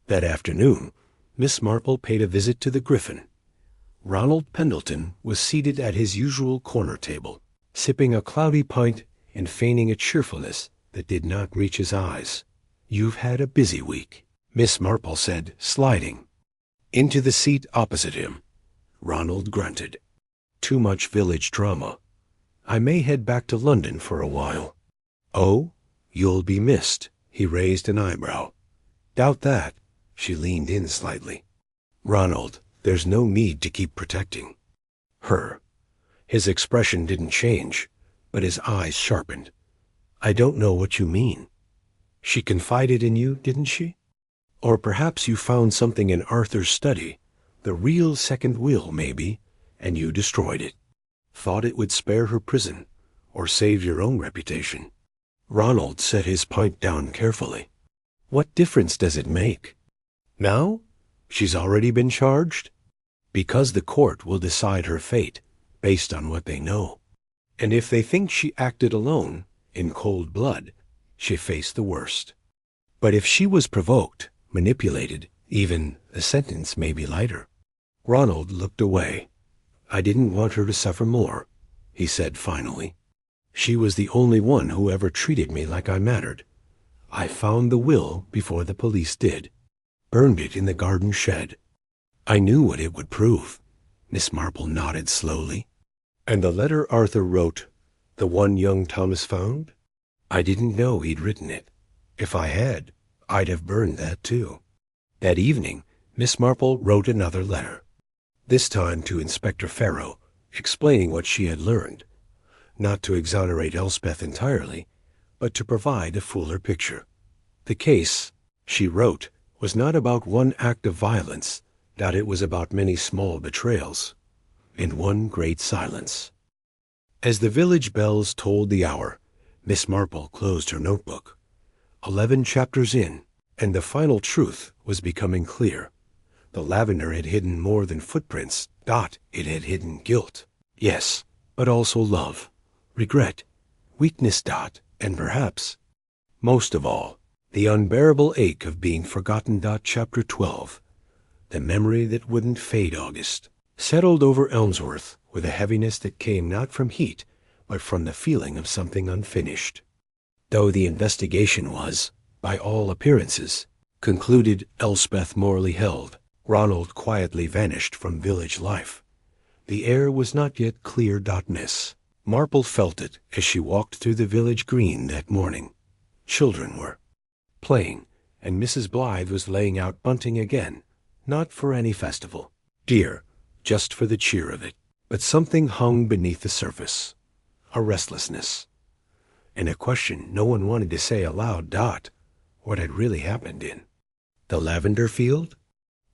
That afternoon, Miss Marple paid a visit to the Griffin. Ronald Pendleton was seated at his usual corner table, sipping a cloudy pint and feigning a cheerfulness that did not reach his eyes. "You've had a busy week," Miss Marple said, sliding into the seat opposite him. Ronald grunted. "Too much village drama. I may head back to London for a while." "Oh, you'll be missed." He raised an eyebrow. "Doubt that." She leaned in slightly. "Ronald, there's no need to keep protecting her." His expression didn't change, but his eyes sharpened. "I don't know what you mean. She confided in you, didn't she? Or perhaps you found something in Arthur's study, the real second will, maybe, and you destroyed it. Thought it would spare her prison, or save your own reputation." Ronald set his pint down carefully. "What difference does it make? Now? She's already been charged? Because the court will decide her fate based on what they know. And if they think she acted alone, in cold blood, she faced the worst. But if she was provoked, manipulated, even the sentence may be lighter." Ronald looked away. "I didn't want her to suffer more," he said finally. She was the only one who ever treated me like I mattered. I found the will before the police did. Burned it in the garden shed. I knew what it would prove. Miss Marple nodded slowly. And the letter Arthur wrote, the one young Thomas found? I didn't know he'd written it. If I had, I'd have burned that too. That evening, Miss Marple wrote another letter, this time to Inspector Farrow, explaining what she had learned, not to exonerate Elspeth entirely, but to provide a fuller picture. The case, she wrote, was not about one act of violence, that it was about many small betrayals, and one great silence. As the village bells tolled the hour, Miss Marple closed her notebook. 11 chapters in, and the final truth was becoming clear. The lavender had hidden more than footprints. It had hidden guilt. Yes, but also love, regret, weakness. And perhaps, most of all, the unbearable ache of being forgotten. Chapter 12. The memory that wouldn't fade. August settled over Elmsworth with a heaviness that came not from heat, but from the feeling of something unfinished. Though the investigation was, by all appearances, concluded, Elspeth morally held, Ronald quietly vanished from village life. The air was not yet clear. Miss Marple felt it as she walked through the village green that morning. Children were playing, and Mrs. Blythe was laying out bunting again, not for any festival, dear, just for the cheer of it. But something hung beneath the surface, a restlessness, and a question no one wanted to say aloud. What had really happened in the lavender field?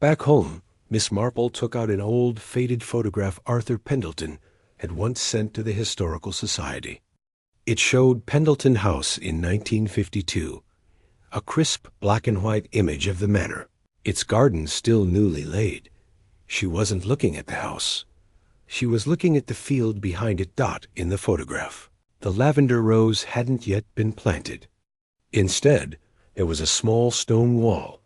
Back home, Miss Marple took out an old, faded photograph Arthur Pendleton had once sent to the Historical Society. It showed Pendleton House in 1952, a crisp black-and-white image of the manor, its garden still newly laid. She wasn't looking at the house. She was looking at the field behind it. In the photograph, the lavender rose hadn't yet been planted. Instead, there was a small stone wall,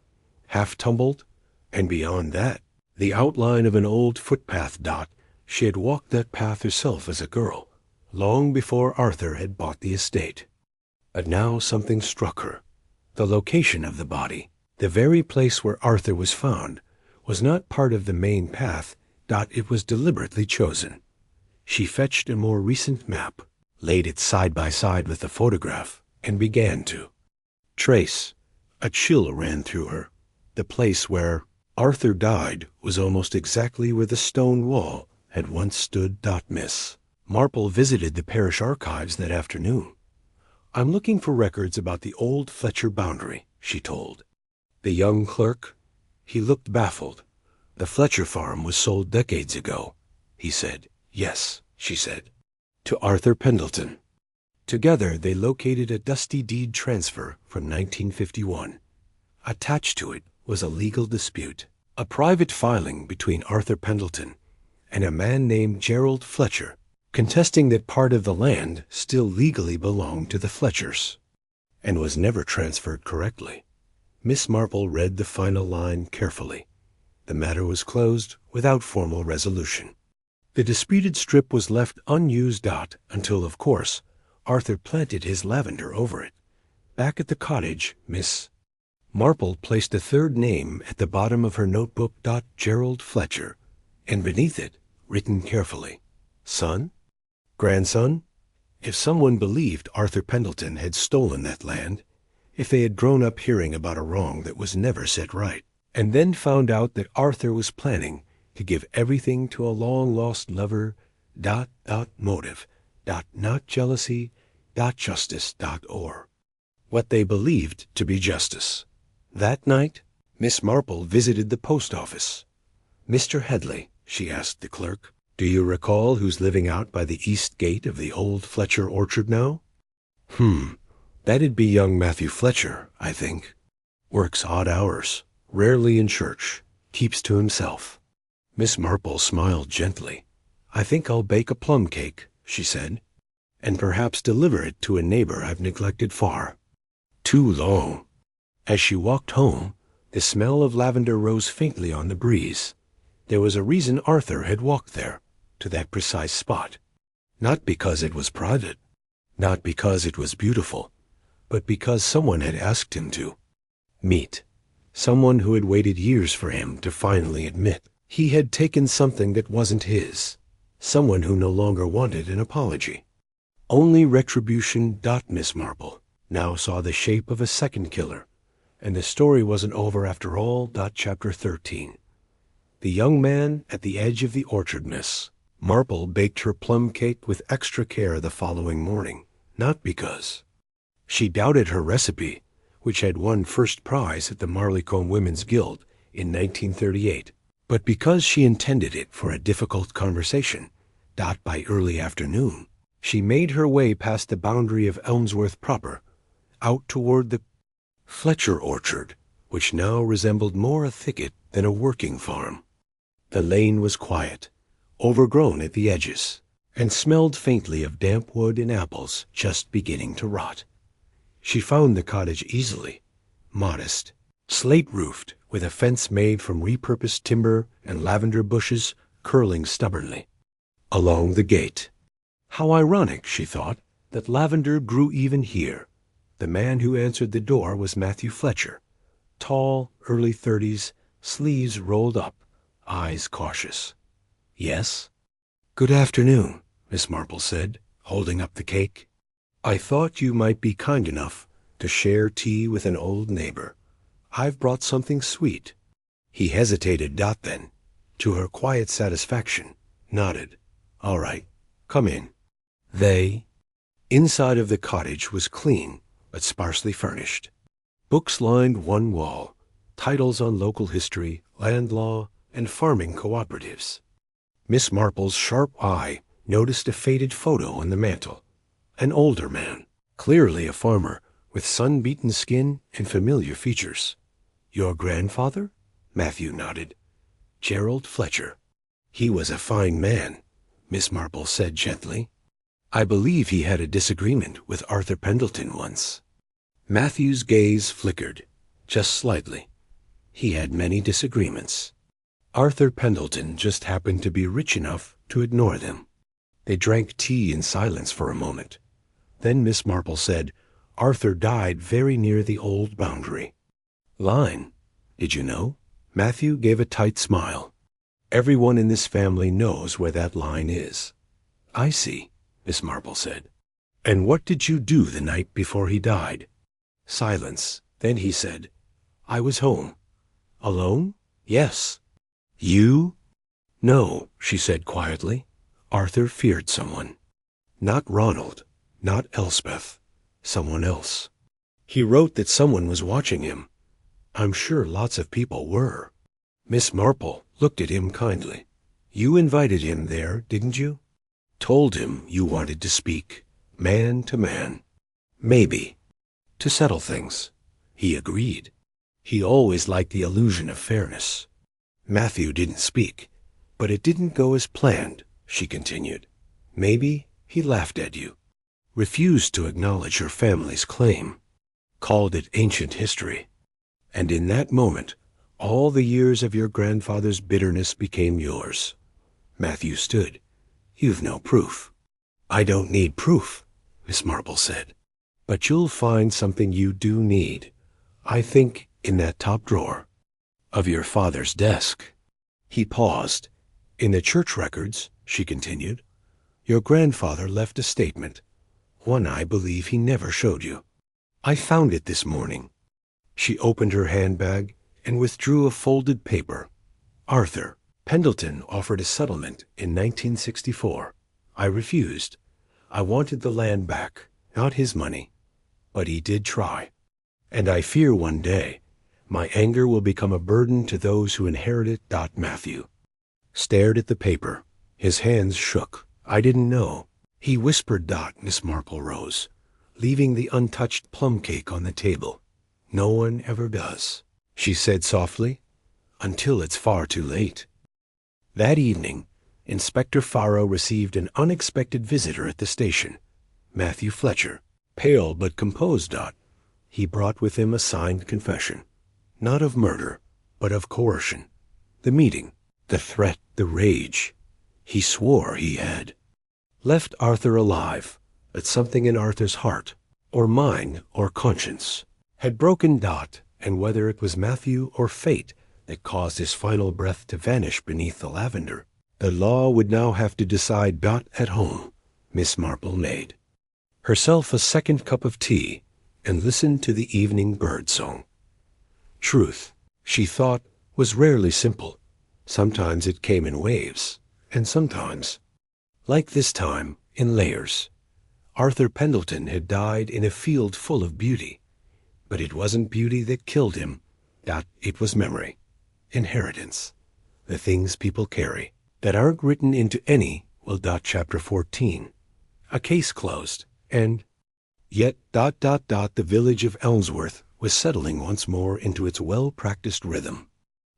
half tumbled, and beyond that, the outline of an old footpath. She had walked that path herself as a girl, long before Arthur had bought the estate. But now something struck her. The location of the body, the very place where Arthur was found, was not part of the main path. It was deliberately chosen. She fetched a more recent map, laid it side by side with the photograph, and began to trace. A chill ran through her. The place where Arthur died was almost exactly where the stone wall had once stood. Miss Marple visited the parish archives that afternoon. I'm looking for records about the old Fletcher boundary, she told. The young clerk, he looked baffled. The Fletcher farm was sold decades ago, he said. Yes, she said. To Arthur Pendleton. Together they located a dusty deed transfer from 1951. Attached to it was a legal dispute, a private filing between Arthur Pendleton and a man named Gerald Fletcher, contesting that part of the land still legally belonged to the Fletchers, and was never transferred correctly. Miss Marple read the final line carefully. The matter was closed without formal resolution. The disputed strip was left unused. Until, of course, Arthur planted his lavender over it. Back at the cottage, Miss Marple placed a third name at the bottom of her notebook. Gerald Fletcher, and beneath it, written carefully, son? Grandson? If someone believed Arthur Pendleton had stolen that land, if they had grown up hearing about a wrong that was never set right, and then found out that Arthur was planning to give everything to a long-lost lover, motive, not jealousy, justice, or what they believed to be justice. That night, Miss Marple visited the post office. Mr. Headley, she asked the clerk, do you recall who's living out by the east gate of the old Fletcher orchard now? That'd be young Matthew Fletcher, I think. Works odd hours, rarely in church, keeps to himself. Miss Marple smiled gently. I think I'll bake a plum cake, she said, and perhaps deliver it to a neighbor I've neglected far too long. As she walked home, the smell of lavender rose faintly on the breeze. There was a reason Arthur had walked there, to that precise spot. Not because it was private, Not because it was beautiful, but because someone had asked him to. Meet someone who had waited years for him to finally admit he had taken something that wasn't his. Someone who no longer wanted an apology. Only retribution. Miss Marple now saw the shape of a second killer, and the story wasn't over after all. Chapter 13. The young man at the edge of the orchard. Miss Marple baked her plum cake with extra care the following morning, not because she doubted her recipe, which had won first prize at the Marleycombe Women's Guild in 1938, but because she intended it for a difficult conversation. By early afternoon, she made her way past the boundary of Elmsworth proper, out toward the Fletcher orchard, which now resembled more a thicket than a working farm. The lane was quiet, overgrown at the edges, and smelled faintly of damp wood and apples just beginning to rot. She found the cottage easily, modest, slate-roofed, with a fence made from repurposed timber and lavender bushes curling stubbornly along the gate. How ironic, she thought, that lavender grew even here. The man who answered the door was Matthew Fletcher, tall, early 30s, sleeves rolled up, eyes cautious. Yes? Good afternoon, Miss Marple said, holding up the cake. I thought you might be kind enough to share tea with an old neighbor. I've brought something sweet. He hesitated. Then, to her quiet satisfaction, nodded. All right, come in. Inside of the cottage was clean, but sparsely furnished. Books lined one wall, titles on local history, land law, and farming cooperatives. Miss Marple's sharp eye noticed a faded photo on the mantel. An older man, clearly a farmer, with sun-beaten skin and familiar features. Your grandfather? Matthew nodded. Gerald Fletcher. He was a fine man, Miss Marple said gently. I believe he had a disagreement with Arthur Pendleton once. Matthew's gaze flickered, just slightly. He had many disagreements. Arthur Pendleton just happened to be rich enough to ignore them. They drank tea in silence for a moment. Then Miss Marple said, Arthur died very near the old boundary line. Did you know? Matthew gave a tight smile. Everyone in this family knows where that line is. I see, Miss Marple said. And what did you do the night before he died? Silence. Then he said, I was home. Alone? Yes. You? No, she said quietly. Arthur feared someone. Not Ronald, not Elspeth. Someone else. He wrote that someone was watching him. I'm sure lots of people were. Miss Marple looked at him kindly. You invited him there, didn't you? Told him you wanted to speak, man to man. Maybe. To settle things. He agreed. He always liked the illusion of fairness. Matthew didn't speak, but it didn't go as planned, she continued. Maybe he laughed at you. Refused to acknowledge your family's claim. Called it ancient history. And in that moment, all the years of your grandfather's bitterness became yours. Matthew stood. You've no proof. I don't need proof, Miss Marple said. But you'll find something you do need. I think in that top drawer of your father's desk. He paused. In the church records, she continued, your grandfather left a statement, one I believe he never showed you. I found it this morning. She opened her handbag and withdrew a folded paper. Arthur Pendleton offered a settlement in 1964. I refused. I wanted the land back, not his money. But he did try. And I fear one day my anger will become a burden to those who inherit it. Matthew stared at the paper. His hands shook. I didn't know. He whispered. Miss Marple rose, leaving the untouched plum cake on the table. No one ever does, she said softly, until it's far too late. That evening, Inspector Farrow received an unexpected visitor at the station. Matthew Fletcher, pale but composed. He brought with him a signed confession, not of murder, but of coercion. The meeting, the threat, the rage. He swore he had left Arthur alive, that something in Arthur's heart, or mind, or conscience, had broken Dot, and whether it was Matthew or fate that caused his final breath to vanish beneath the lavender, the law would now have to decide. Dot at home, Miss Marple made herself a second cup of tea and listened to the evening bird song. Truth, she thought, was rarely simple. Sometimes it came in waves, and sometimes, like this time, in layers. Arthur Pendleton had died in a field full of beauty, but it wasn't beauty that killed him. It was memory, inheritance, the things people carry that aren't written into any. Chapter 14. A case closed, and yet, the village of Elmsworth was settling once more into its well-practiced rhythm.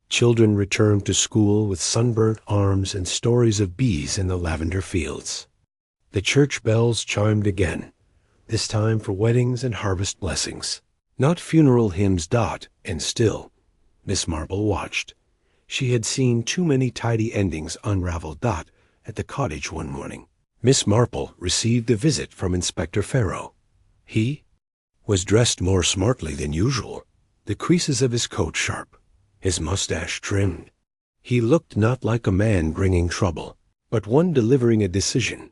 Children returned to school with sunburnt arms and stories of bees in the lavender fields. The church bells chimed again, this time for weddings and harvest blessings, not funeral hymns. And still, Miss Marple watched. She had seen too many tidy endings unravel. At the cottage one morning, Miss Marple received a visit from Inspector Farrow. He was dressed more smartly than usual, the creases of his coat sharp, his mustache trimmed. He looked not like a man bringing trouble, but one delivering a decision.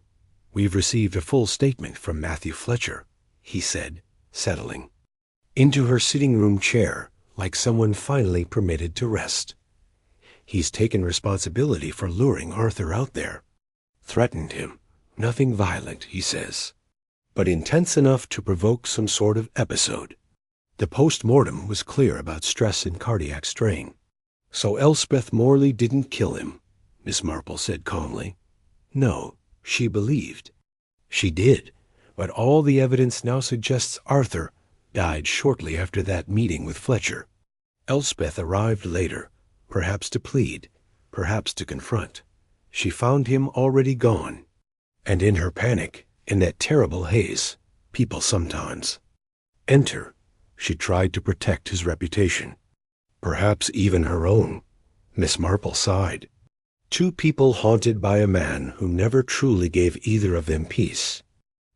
"We've received a full statement from Matthew Fletcher," he said, settling into her sitting-room chair like someone finally permitted to rest. "He's taken responsibility for luring Arthur out there. Threatened him. Nothing violent, he says, but intense enough to provoke some sort of episode. The post-mortem was clear about stress and cardiac strain. So Elspeth Morley didn't kill him," Miss Marple said calmly. No, she believed. She did, but all the evidence now suggests Arthur died shortly after that meeting with Fletcher. Elspeth arrived later, perhaps to plead, perhaps to confront. She found him already gone. And in her panic, in that terrible haze, people sometimes enter. She tried to protect his reputation, perhaps even her own. Miss Marple sighed. Two people haunted by a man who never truly gave either of them peace.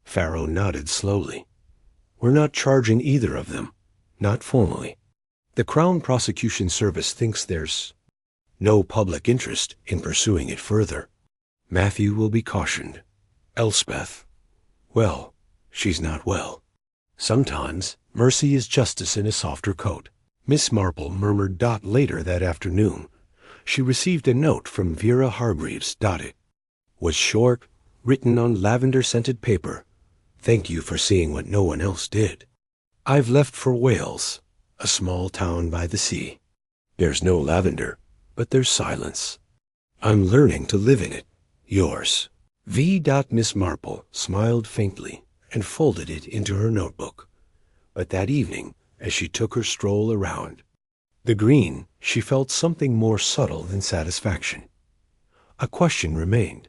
Farrow nodded slowly. "We're not charging either of them, not formally. The Crown Prosecution Service thinks there's no public interest in pursuing it further. Matthew will be cautioned. Elspeth, well, she's not well. Sometimes mercy is justice in a softer coat." Miss Marple murmured. Later that afternoon, she received a note from Vera Hargreaves. It was short, written on lavender-scented paper. "Thank you for seeing what no one else did. I've left for Wales, a small town by the sea. There's no lavender, but there's silence. I'm learning to live in it. Yours, V. Miss Marple smiled faintly and folded it into her notebook. But that evening, as she took her stroll around the green, she felt something more subtle than satisfaction. A question remained.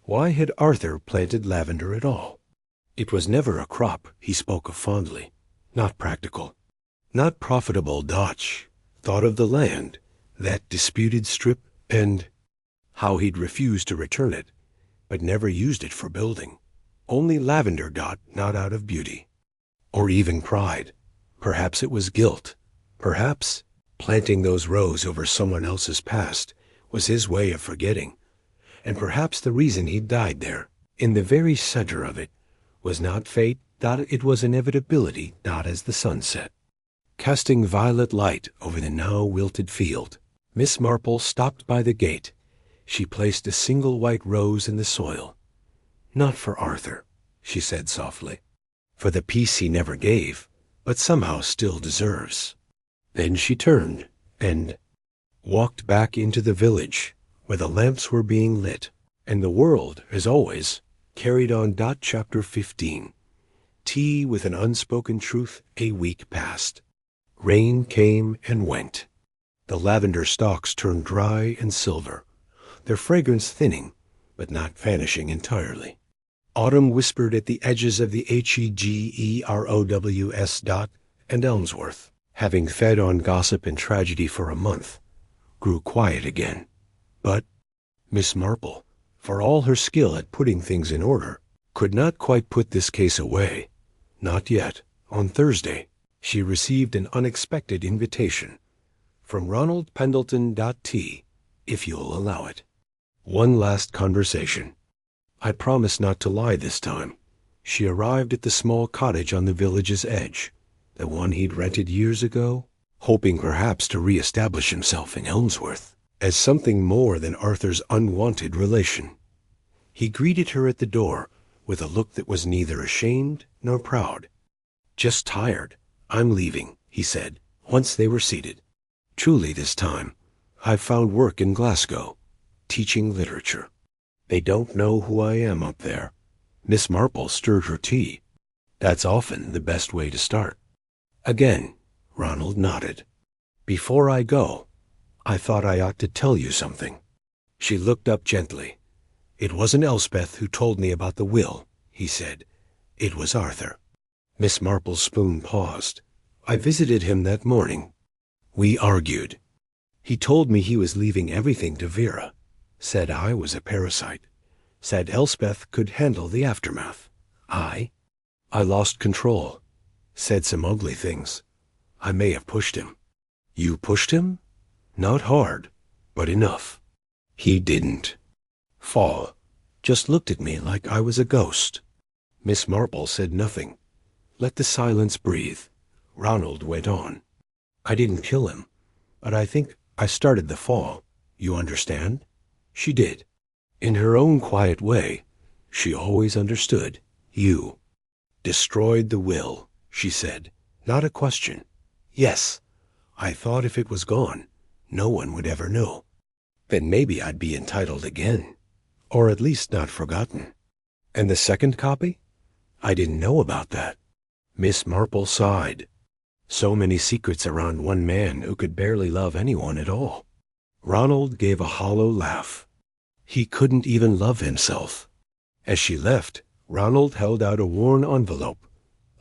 Why had Arthur planted lavender at all? It was never a crop he spoke of fondly, not practical, not profitable. Thought of the land, that disputed strip, and how he'd refused to return it, but never used it for building. Only lavender. Not out of beauty, or even pride. Perhaps it was guilt. Perhaps planting those rows over someone else's past was his way of forgetting. And perhaps the reason he died there, in the very center of it, was not fate. It was inevitability. As the sun set, casting violet light over the now wilted field, Miss Marple stopped by the gate. She placed a single white rose in the soil. "Not for Arthur," she said softly, "for the peace he never gave, but somehow still deserves." Then she turned and walked back into the village, where the lamps were being lit, and the world, as always, carried on. Chapter 15. Tea with an unspoken truth. A week passed. Rain came and went. The lavender stalks turned dry and silver, their fragrance thinning, but not vanishing entirely. Autumn whispered at the edges of the Hegerows. And Elmsworth, having fed on gossip and tragedy for a month, grew quiet again. But Miss Marple, for all her skill at putting things in order, could not quite put this case away. Not yet. On Thursday, she received an unexpected invitation from Ronald Pendleton.T, if you'll allow it. One last conversation. I promise not to lie this time. She arrived at the small cottage on the village's edge, the one he'd rented years ago, hoping perhaps to re-establish himself in Elmsworth as something more than Arthur's unwanted relation. He greeted her at the door with a look that was neither ashamed nor proud. "Just tired. I'm leaving," he said, once they were seated. "Truly this time, I've found work in Glasgow, teaching literature. They don't know who I am up there." Miss Marple stirred her tea. "That's often the best way to start." Again, Ronald nodded. "Before I go, I thought I ought to tell you something." She looked up gently. "It wasn't Elspeth who told me about the will," he said. "It was Arthur." Miss Marple's spoon paused. "I visited him that morning. We argued. He told me he was leaving everything to Vera, said I was a parasite, said Elspeth could handle the aftermath. I lost control, said some ugly things. I may have pushed him." "You pushed him?" "Not hard, but enough. He didn't fall. Just looked at me like I was a ghost." Miss Marple said nothing. Let the silence breathe. Ronald went on. "I didn't kill him, but I think I started the fall. You understand?" She did. In her own quiet way, she always understood. "You destroyed the will," she said. Not a question. "Yes. I thought if it was gone, no one would ever know. Then maybe I'd be entitled again, or at least not forgotten." "And the second copy?" "I didn't know about that." Miss Marple sighed. So many secrets around one man who could barely love anyone at all. Ronald gave a hollow laugh. He couldn't even love himself. As she left, Ronald held out a worn envelope.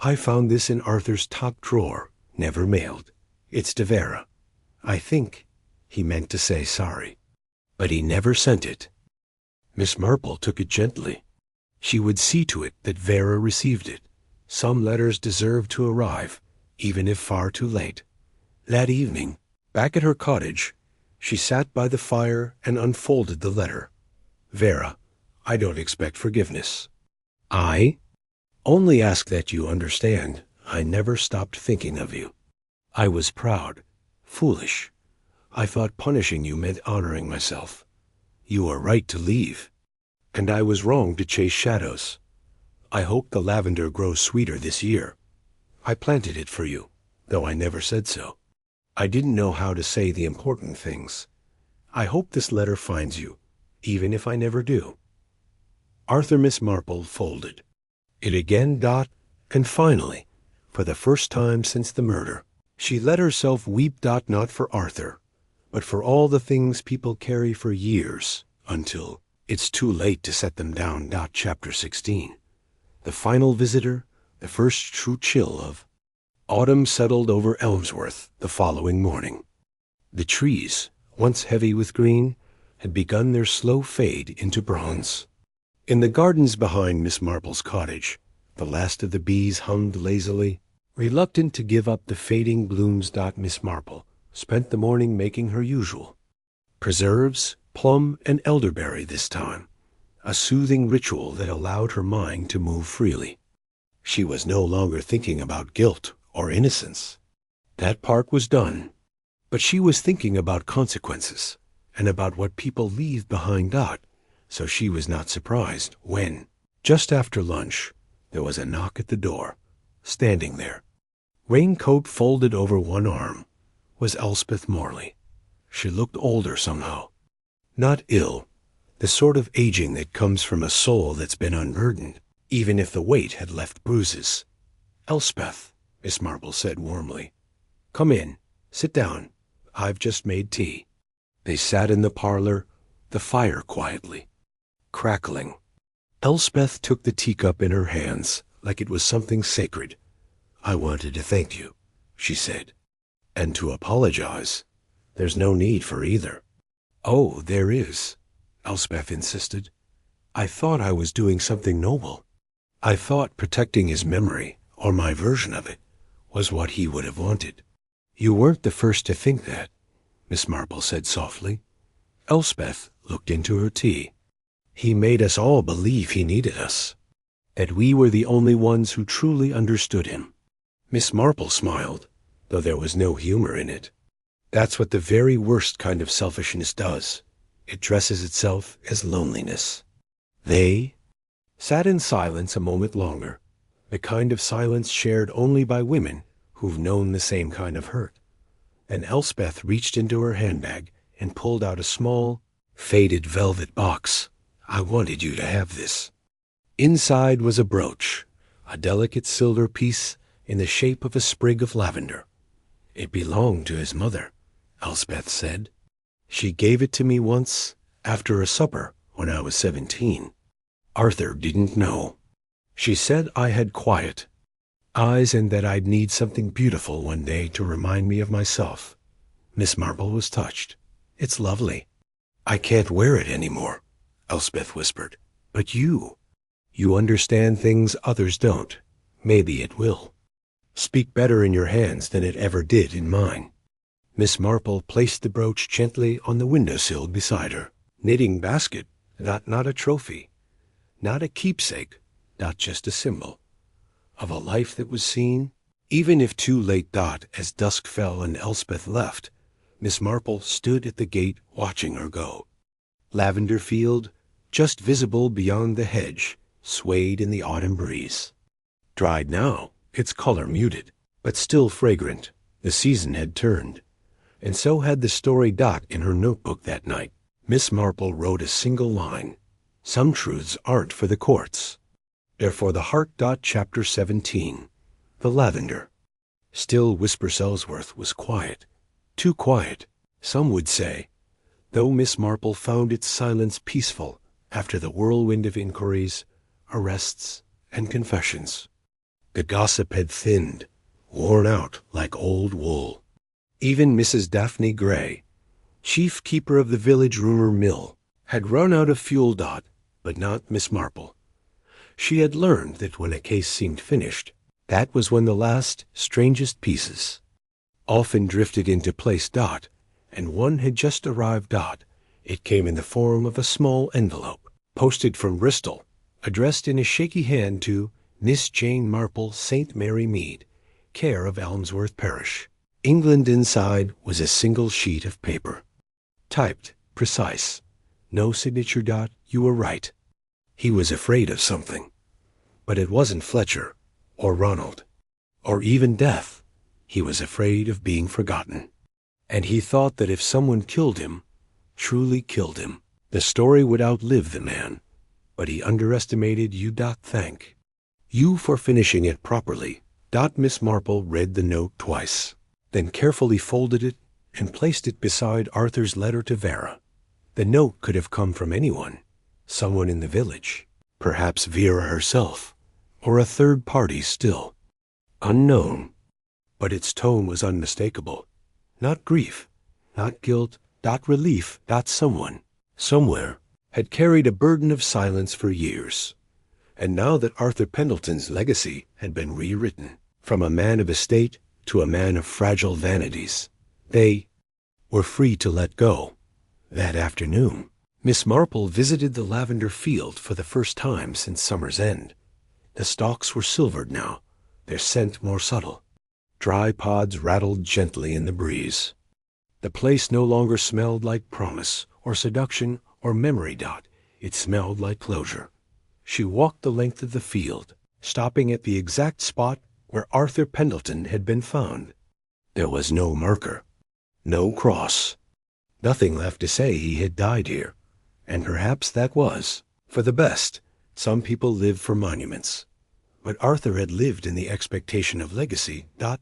"I found this in Arthur's top drawer, never mailed. It's to Vera. I think he meant to say sorry, but he never sent it." Miss Marple took it gently. She would see to it that Vera received it. Some letters deserved to arrive, even if far too late. That evening, back at her cottage, she sat by the fire and unfolded the letter. "Vera, I don't expect forgiveness. I only ask that you understand I never stopped thinking of you. I was proud, foolish. I thought punishing you meant honoring myself. You were right to leave, and I was wrong to chase shadows. I hope the lavender grows sweeter this year. I planted it for you, though I never said so. I didn't know how to say the important things. I hope this letter finds you, even if I never do." Arthur. Miss Marple folded it again, and finally, for the first time since the murder, she let herself weep. Not for Arthur, but for all the things people carry for years, until it's too late to set them down. Chapter 16. The final visitor, the first true chill of autumn settled over Elmsworth the following morning. The trees, once heavy with green, had begun their slow fade into bronze. In the gardens behind Miss Marple's cottage, the last of the bees hummed lazily. Reluctant to give up the fading blooms. Miss Marple spent the morning making her usual preserves, plum and elderberry this time, a soothing ritual that allowed her mind to move freely. She was no longer thinking about guilt or innocence. That part was done. But she was thinking about consequences and about what people leave behind. So she was not surprised when, just after lunch, there was a knock at the door. Standing there, raincoat folded over one arm, was Elspeth Morley. She looked older somehow. Not ill, the sort of aging that comes from a soul that's been unburdened, even if the weight had left bruises. "Elspeth," Miss Marple said warmly. "Come in. Sit down. I've just made tea." They sat in the parlor, the fire quietly crackling. Elspeth took the teacup in her hands like it was something sacred. "I wanted to thank you," she said. "And to apologize. There's no need for either." "Oh, there is," Elspeth insisted. "I thought I was doing something noble." I thought protecting his memory, or my version of it, was what he would have wanted. You weren't the first to think that, Miss Marple said softly. Elspeth looked into her tea. He made us all believe he needed us, that we were the only ones who truly understood him. Miss Marple smiled, though there was no humor in it. That's what the very worst kind of selfishness does. It dresses itself as loneliness. They sat in silence a moment longer, the kind of silence shared only by women who've known the same kind of hurt. And Elspeth reached into her handbag and pulled out a small, faded velvet box. I wanted you to have this. Inside was a brooch, a delicate silver piece in the shape of a sprig of lavender. It belonged to his mother, Elspeth said. She gave it to me once after a supper when I was 17. Arthur didn't know. She said I had quiet eyes and that I'd need something beautiful one day to remind me of myself. Miss Marple was touched. It's lovely. I can't wear it anymore, Elspeth whispered. But you understand things others don't. Maybe it will speak better in your hands than it ever did in mine. Miss Marple placed the brooch gently on the windowsill beside her. Knitting basket, not a trophy, not a keepsake, not just a symbol of a life that was seen. Even if too late. As dusk fell and Elspeth left, Miss Marple stood at the gate watching her go. Lavender field, just visible beyond the hedge, swayed in the autumn breeze. Dried now, its color muted, but still fragrant. The season had turned, and so had the story. In her notebook that night, Miss Marple wrote a single line. Some truths aren't for the courts. They're for the heart. Chapter 17. The Lavender. Still, Whisper Ellsworth was quiet. Too quiet, some would say, though Miss Marple found its silence peaceful after the whirlwind of inquiries, arrests, and confessions. The gossip had thinned, worn out like old wool. Even Mrs. Daphne Gray, chief keeper of the village rumor mill, had run out of fuel. But not Miss Marple. She had learned that when a case seemed finished, that was when the last, strangest pieces often drifted into place. And one had just arrived. It came in the form of a small envelope, posted from Bristol, addressed in a shaky hand to Miss Jane Marple, St. Mary Mead, care of Elmsworth Parish, England. Inside was a single sheet of paper, typed, precise. No signature. You were right. He was afraid of something. But it wasn't Fletcher, or Ronald, or even death. He was afraid of being forgotten. And he thought that if someone killed him, truly killed him, the story would outlive the man. But he underestimated you. Thank you for finishing it properly. Miss Marple read the note twice, then carefully folded it and placed it beside Arthur's letter to Vera. The note could have come from anyone, someone in the village, perhaps Vera herself, or a third party still unknown. But its tone was unmistakable. Not grief, not guilt, not relief. Someone, somewhere, had carried a burden of silence for years. And now that Arthur Pendleton's legacy had been rewritten, from a man of estate to a man of fragile vanities, they were free to let go. That afternoon, Miss Marple visited the lavender field for the first time since summer's end. The stalks were silvered now, their scent more subtle. Dry pods rattled gently in the breeze. The place no longer smelled like promise, or seduction, or memory. It smelled like closure. She walked the length of the field, stopping at the exact spot where Arthur Pendleton had been found. There was no marker, no cross. Nothing left to say he had died here, and perhaps that was for the best. Some people live for monuments, but Arthur had lived in the expectation of legacy. Not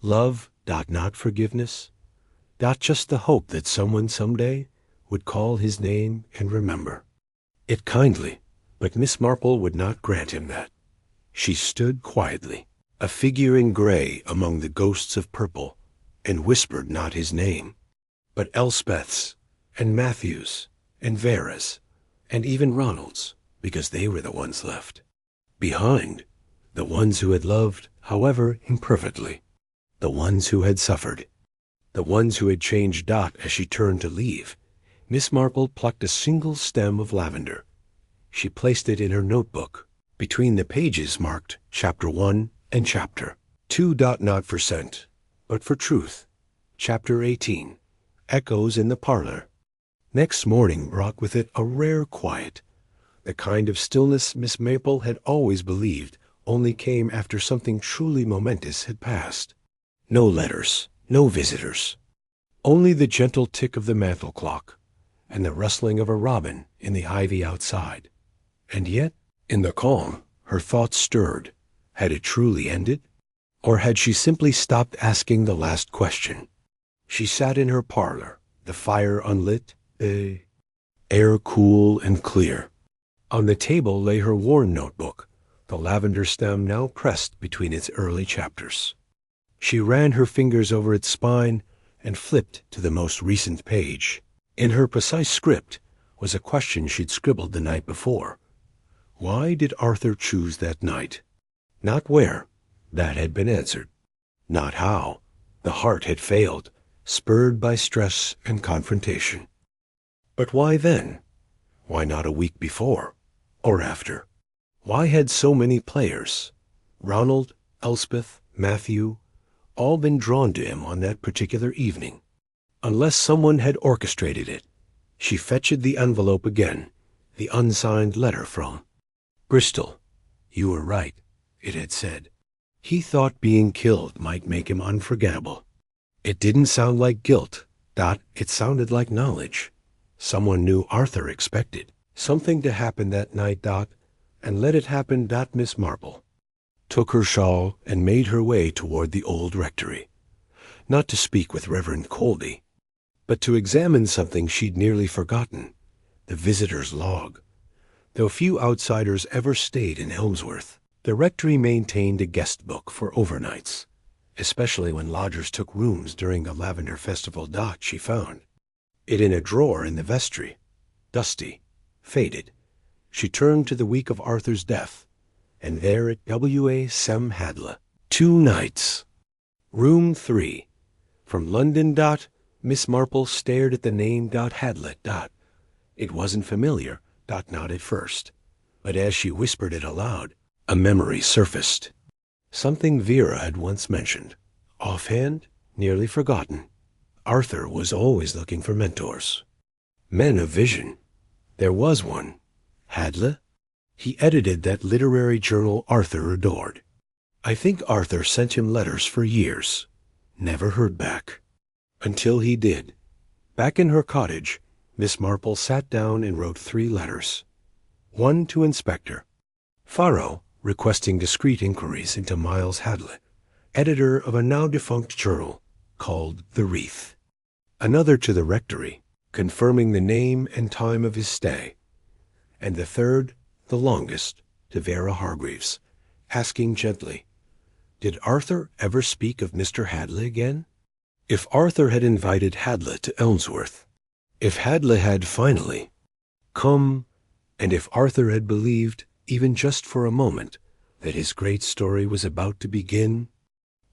love. Not forgiveness. Just the hope that someone someday would call his name and remember it kindly. But Miss Marple would not grant him that. She stood quietly, a figure in gray among the ghosts of purple, and whispered not his name, but Elspeth's, and Matthew's, and Vera's, and even Ronald's, because they were the ones left. behind, the ones who had loved, however imperfectly, the ones who had suffered, the ones who had changed. As she turned to leave, Miss Marple plucked a single stem of lavender. She placed it in her notebook, between the pages marked Chapter 1 and Chapter 2. Not for scent, but for truth. Chapter 18, Echoes in the Parlor. Next morning brought with it a rare quiet, the kind of stillness Miss Marple had always believed only came after something truly momentous had passed. No letters, no visitors, only the gentle tick of the mantel clock and the rustling of a robin in the ivy outside. And yet, in the calm, her thoughts stirred. Had it truly ended? Or had she simply stopped asking the last question? She sat in her parlor, the fire unlit, air cool and clear. On the table lay her worn notebook, the lavender stem now pressed between its early chapters. She ran her fingers over its spine and flipped to the most recent page. In her precise script was a question she'd scribbled the night before. Why did Arthur choose that night? Not where, that had been answered. Not how, the heart had failed, spurred by stress and confrontation. But why then? Why not a week before, or after? Why had so many players, Ronald, Elspeth, Matthew, all been drawn to him on that particular evening? Unless someone had orchestrated it. She fetched the envelope again, the unsigned letter from Bristol. You were right, it had said. He thought being killed might make him unforgettable. It didn't sound like guilt, it sounded like knowledge. Someone knew Arthur expected something to happen that night, and let it happen. Miss Marple took her shawl and made her way toward the old rectory, not to speak with Reverend Colby, but to examine something she'd nearly forgotten, the visitor's log. Though few outsiders ever stayed in Elmsworth, the rectory maintained a guest book for overnights, especially when lodgers took rooms during the Lavender Festival. She found it in a drawer in the vestry, dusty, faded. She turned to the week of Arthur's death, and there it W.A. Sem Hadley. 2 nights. Room 3. From London. Miss Marple stared at the name Hadley. It wasn't familiar, not at first, but as she whispered it aloud, a memory surfaced. Something Vera had once mentioned, offhand, nearly forgotten. Arthur was always looking for mentors, men of vision. There was one, Hadley. He edited that literary journal Arthur adored. I think Arthur sent him letters for years, never heard back. Until he did. Back in her cottage, Miss Marple sat down and wrote 3 letters. One to Inspector Farrow, requesting discreet inquiries into Miles Hadley, editor of a now-defunct journal called The Wreath. Another to the rectory, confirming the name and time of his stay. And the third, the longest, to Vera Hargreaves, asking gently, did Arthur ever speak of Mr. Hadley again? If Arthur had invited Hadley to Elmsworth, if Hadley had finally come, and if Arthur had believed, even just for a moment, that his great story was about to begin,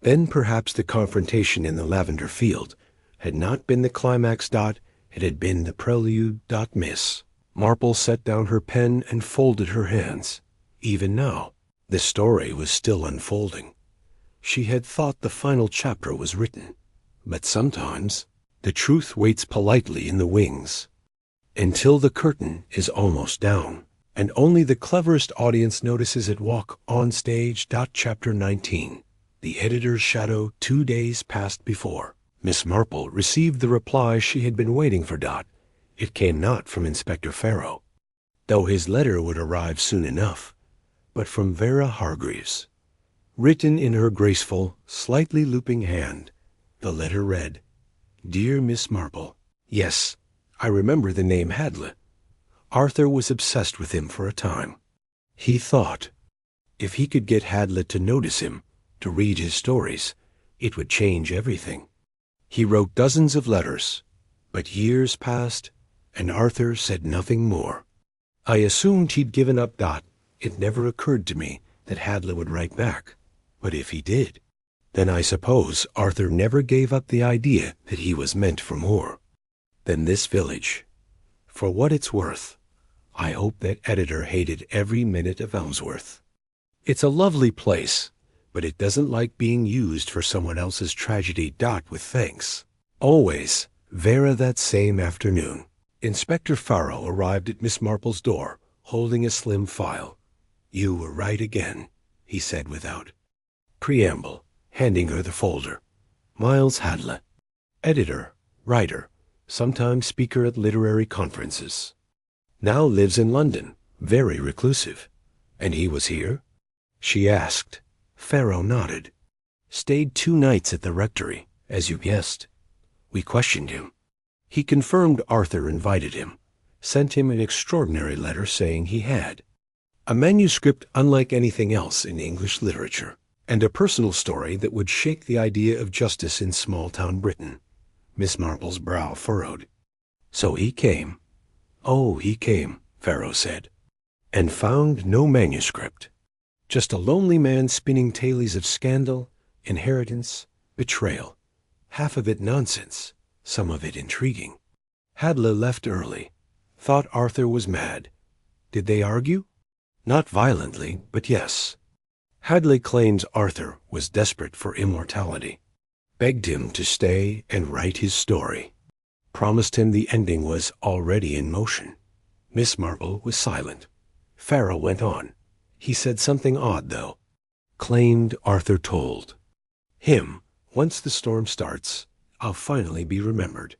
then perhaps the confrontation in the lavender field had not been the climax. It had been the prelude. Miss Marple set down her pen and folded her hands. Even now, the story was still unfolding. She had thought the final chapter was written. But sometimes the truth waits politely in the wings until the curtain is almost down, and only the cleverest audience notices it walk on stage. Chapter 19. The editor's shadow. 2 days passed before Miss Marple received the reply she had been waiting for. It came not from Inspector Farrow, though his letter would arrive soon enough, but from Vera Hargreaves. Written in her graceful, slightly looping hand, the letter read, Dear Miss Marple, yes, I remember the name Hadley. Arthur was obsessed with him for a time. He thought, if he could get Hadley to notice him, to read his stories, it would change everything. He wrote dozens of letters, but years passed, and Arthur said nothing more. I assumed he'd given up. It never occurred to me that Hadley would write back. But if he did, then I suppose Arthur never gave up the idea that he was meant for more than this village. For what it's worth, I hope that editor hated every minute of Elmsworth. It's a lovely place, but it doesn't like being used for someone else's tragedy. With thanks. Always, Vera. That same afternoon, Inspector Farrow arrived at Miss Marple's door, holding a slim file. "You were right again," he said without preamble, handing her the folder. "Miles Hadley, editor, writer, sometimes speaker at literary conferences. Now lives in London, very reclusive. And he was here?" she asked. Farrow nodded. "Stayed 2 nights at the rectory, as you guessed. We questioned him. He confirmed Arthur invited him, sent him an extraordinary letter saying he had a manuscript unlike anything else in English literature, and a personal story that would shake the idea of justice in small-town Britain." Miss Marple's brow furrowed. "So he came." "Oh, he came," Farrow said, "and found no manuscript. Just a lonely man spinning tales of scandal, inheritance, betrayal. Half of it nonsense, some of it intriguing. Hadley left early. Thought Arthur was mad. Did they argue? Not violently, but yes. Hadley claims Arthur was desperate for immortality. Begged him to stay and write his story. Promised him the ending was already in motion." Miss Marple was silent. Farrow went on. "He said something odd, though. Claimed Arthur told him, 'Once the storm starts, I'll finally be remembered.'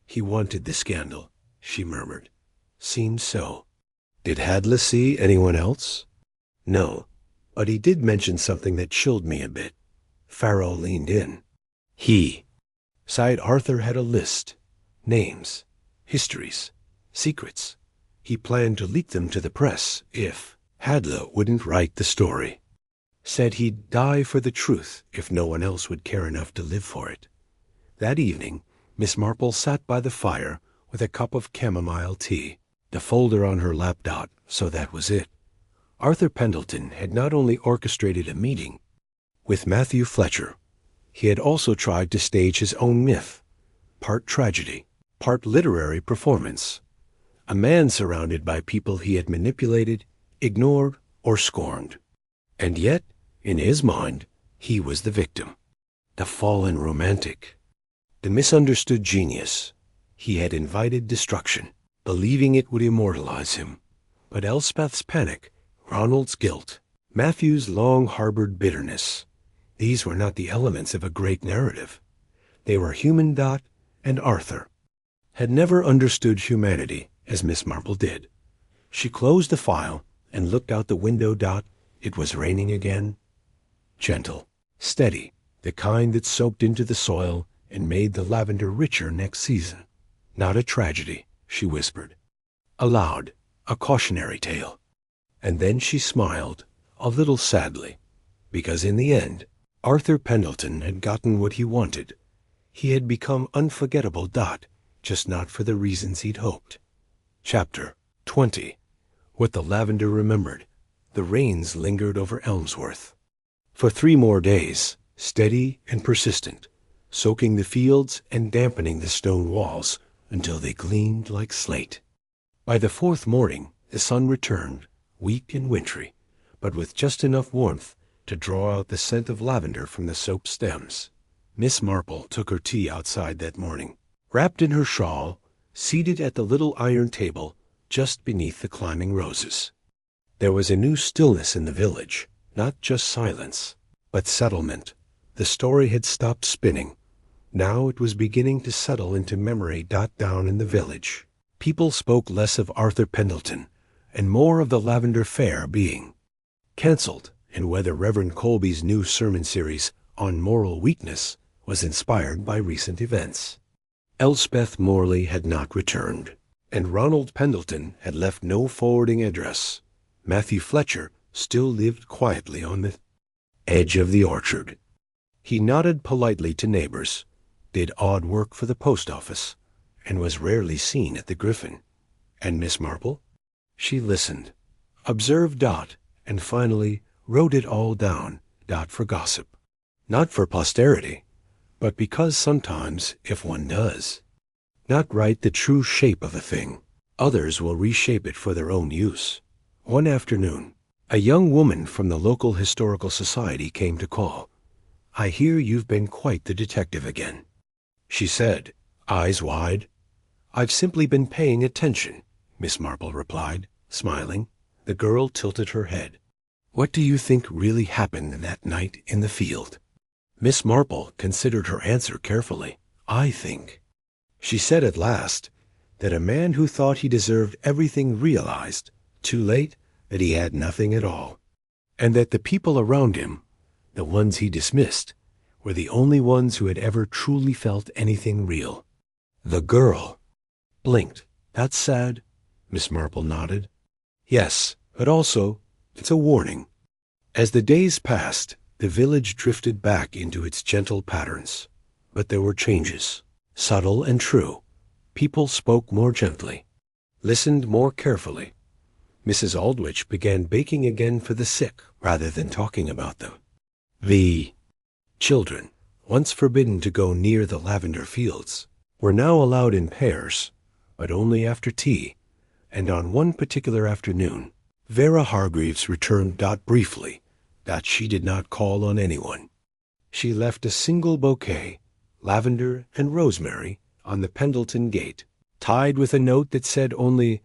He wanted the scandal," she murmured. "Seemed so." "Did Hadley see anyone else?" "No, but he did mention something that chilled me a bit." Farrow leaned in. He said Arthur had a list. Names, histories, secrets. He planned to leak them to the press if Hadley wouldn't write the story. Said he'd die for the truth if no one else would care enough to live for it. That evening, Miss Marple sat by the fire with a cup of chamomile tea, the folder on her lap. So that was it. Arthur Pendleton had not only orchestrated a meeting with Matthew Fletcher, he had also tried to stage his own myth, part tragedy, part literary performance. A man surrounded by people he had manipulated, ignored, or scorned. And yet, in his mind, he was the victim, the fallen romantic, the misunderstood genius. He had invited destruction, believing it would immortalize him. But Elspeth's panic, Ronald's guilt, Matthew's long-harbored bitterness, these were not the elements of a great narrative. They were human. And Arthur had never understood humanity as Miss Marple did. She closed the file and looked out the window. It was raining again. Gentle, steady, the kind that soaked into the soil and made the lavender richer next season. Not a tragedy, she whispered. Aloud, a cautionary tale. And then she smiled, a little sadly, because in the end, Arthur Pendleton had gotten what he wanted. He had become unforgettable. Just not for the reasons he'd hoped. Chapter 20. What the lavender remembered. The rains lingered over Elmsworth. For 3 more days, steady and persistent, soaking the fields and dampening the stone walls until they gleamed like slate. By the 4th morning, the sun returned, weak and wintry, but with just enough warmth to draw out the scent of lavender from the soap stems. Miss Marple took her tea outside that morning, wrapped in her shawl, seated at the little iron table just beneath the climbing roses. There was a new stillness in the village, not just silence, but settlement. The story had stopped spinning. Now it was beginning to settle into memory. Down in the village, people spoke less of Arthur Pendleton and more of the Lavender Fair being cancelled, and whether Reverend Colby's new sermon series on moral weakness was inspired by recent events. Elspeth Morley had not returned, and Ronald Pendleton had left no forwarding address. Matthew Fletcher still lived quietly on the edge of the orchard. He nodded politely to neighbors, did odd work for the post office, and was rarely seen at the Griffin. And Miss Marple? She listened, observed and finally wrote it all down, not for gossip, not for posterity, but because sometimes, if one does, not write the true shape of a thing, others will reshape it for their own use. One afternoon, a young woman from the local historical society came to call. "I hear you've been quite the detective again," she said, eyes wide. "I've simply been paying attention," Miss Marple replied, smiling. The girl tilted her head. "What do you think really happened that night in the field?" Miss Marple considered her answer carefully. "I think," she said at last, "that a man who thought he deserved everything realized, too late, that he had nothing at all, and that the people around him, the ones he dismissed, were the only ones who had ever truly felt anything real." The girl blinked. "That's sad," Miss Marple nodded. "Yes, but also it's a warning." As the days passed, the village drifted back into its gentle patterns. But there were changes, subtle and true. People spoke more gently, listened more carefully. Mrs. Aldrich began baking again for the sick rather than talking about them. The children, once forbidden to go near the lavender fields, were now allowed in pairs, but only after tea, and on one particular afternoon, Vera Hargreaves returned briefly that she did not call on anyone. She left a single bouquet, lavender and rosemary, on the Pendleton gate, tied with a note that said only,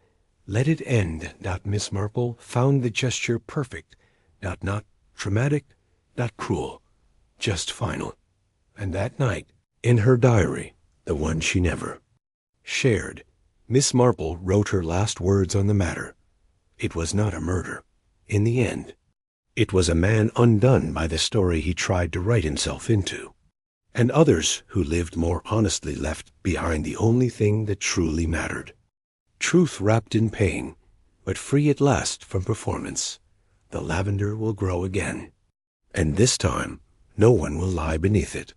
"Let it end." Miss Marple found the gesture perfect, not traumatic, not cruel, just final. And that night, in her diary, the one she never shared, Miss Marple wrote her last words on the matter. It was not a murder. In the end, it was a man undone by the story he tried to write himself into, and others who lived more honestly left behind the only thing that truly mattered. Truth wrapped in pain, but free at last from performance. The lavender will grow again, and this time no one will lie beneath it.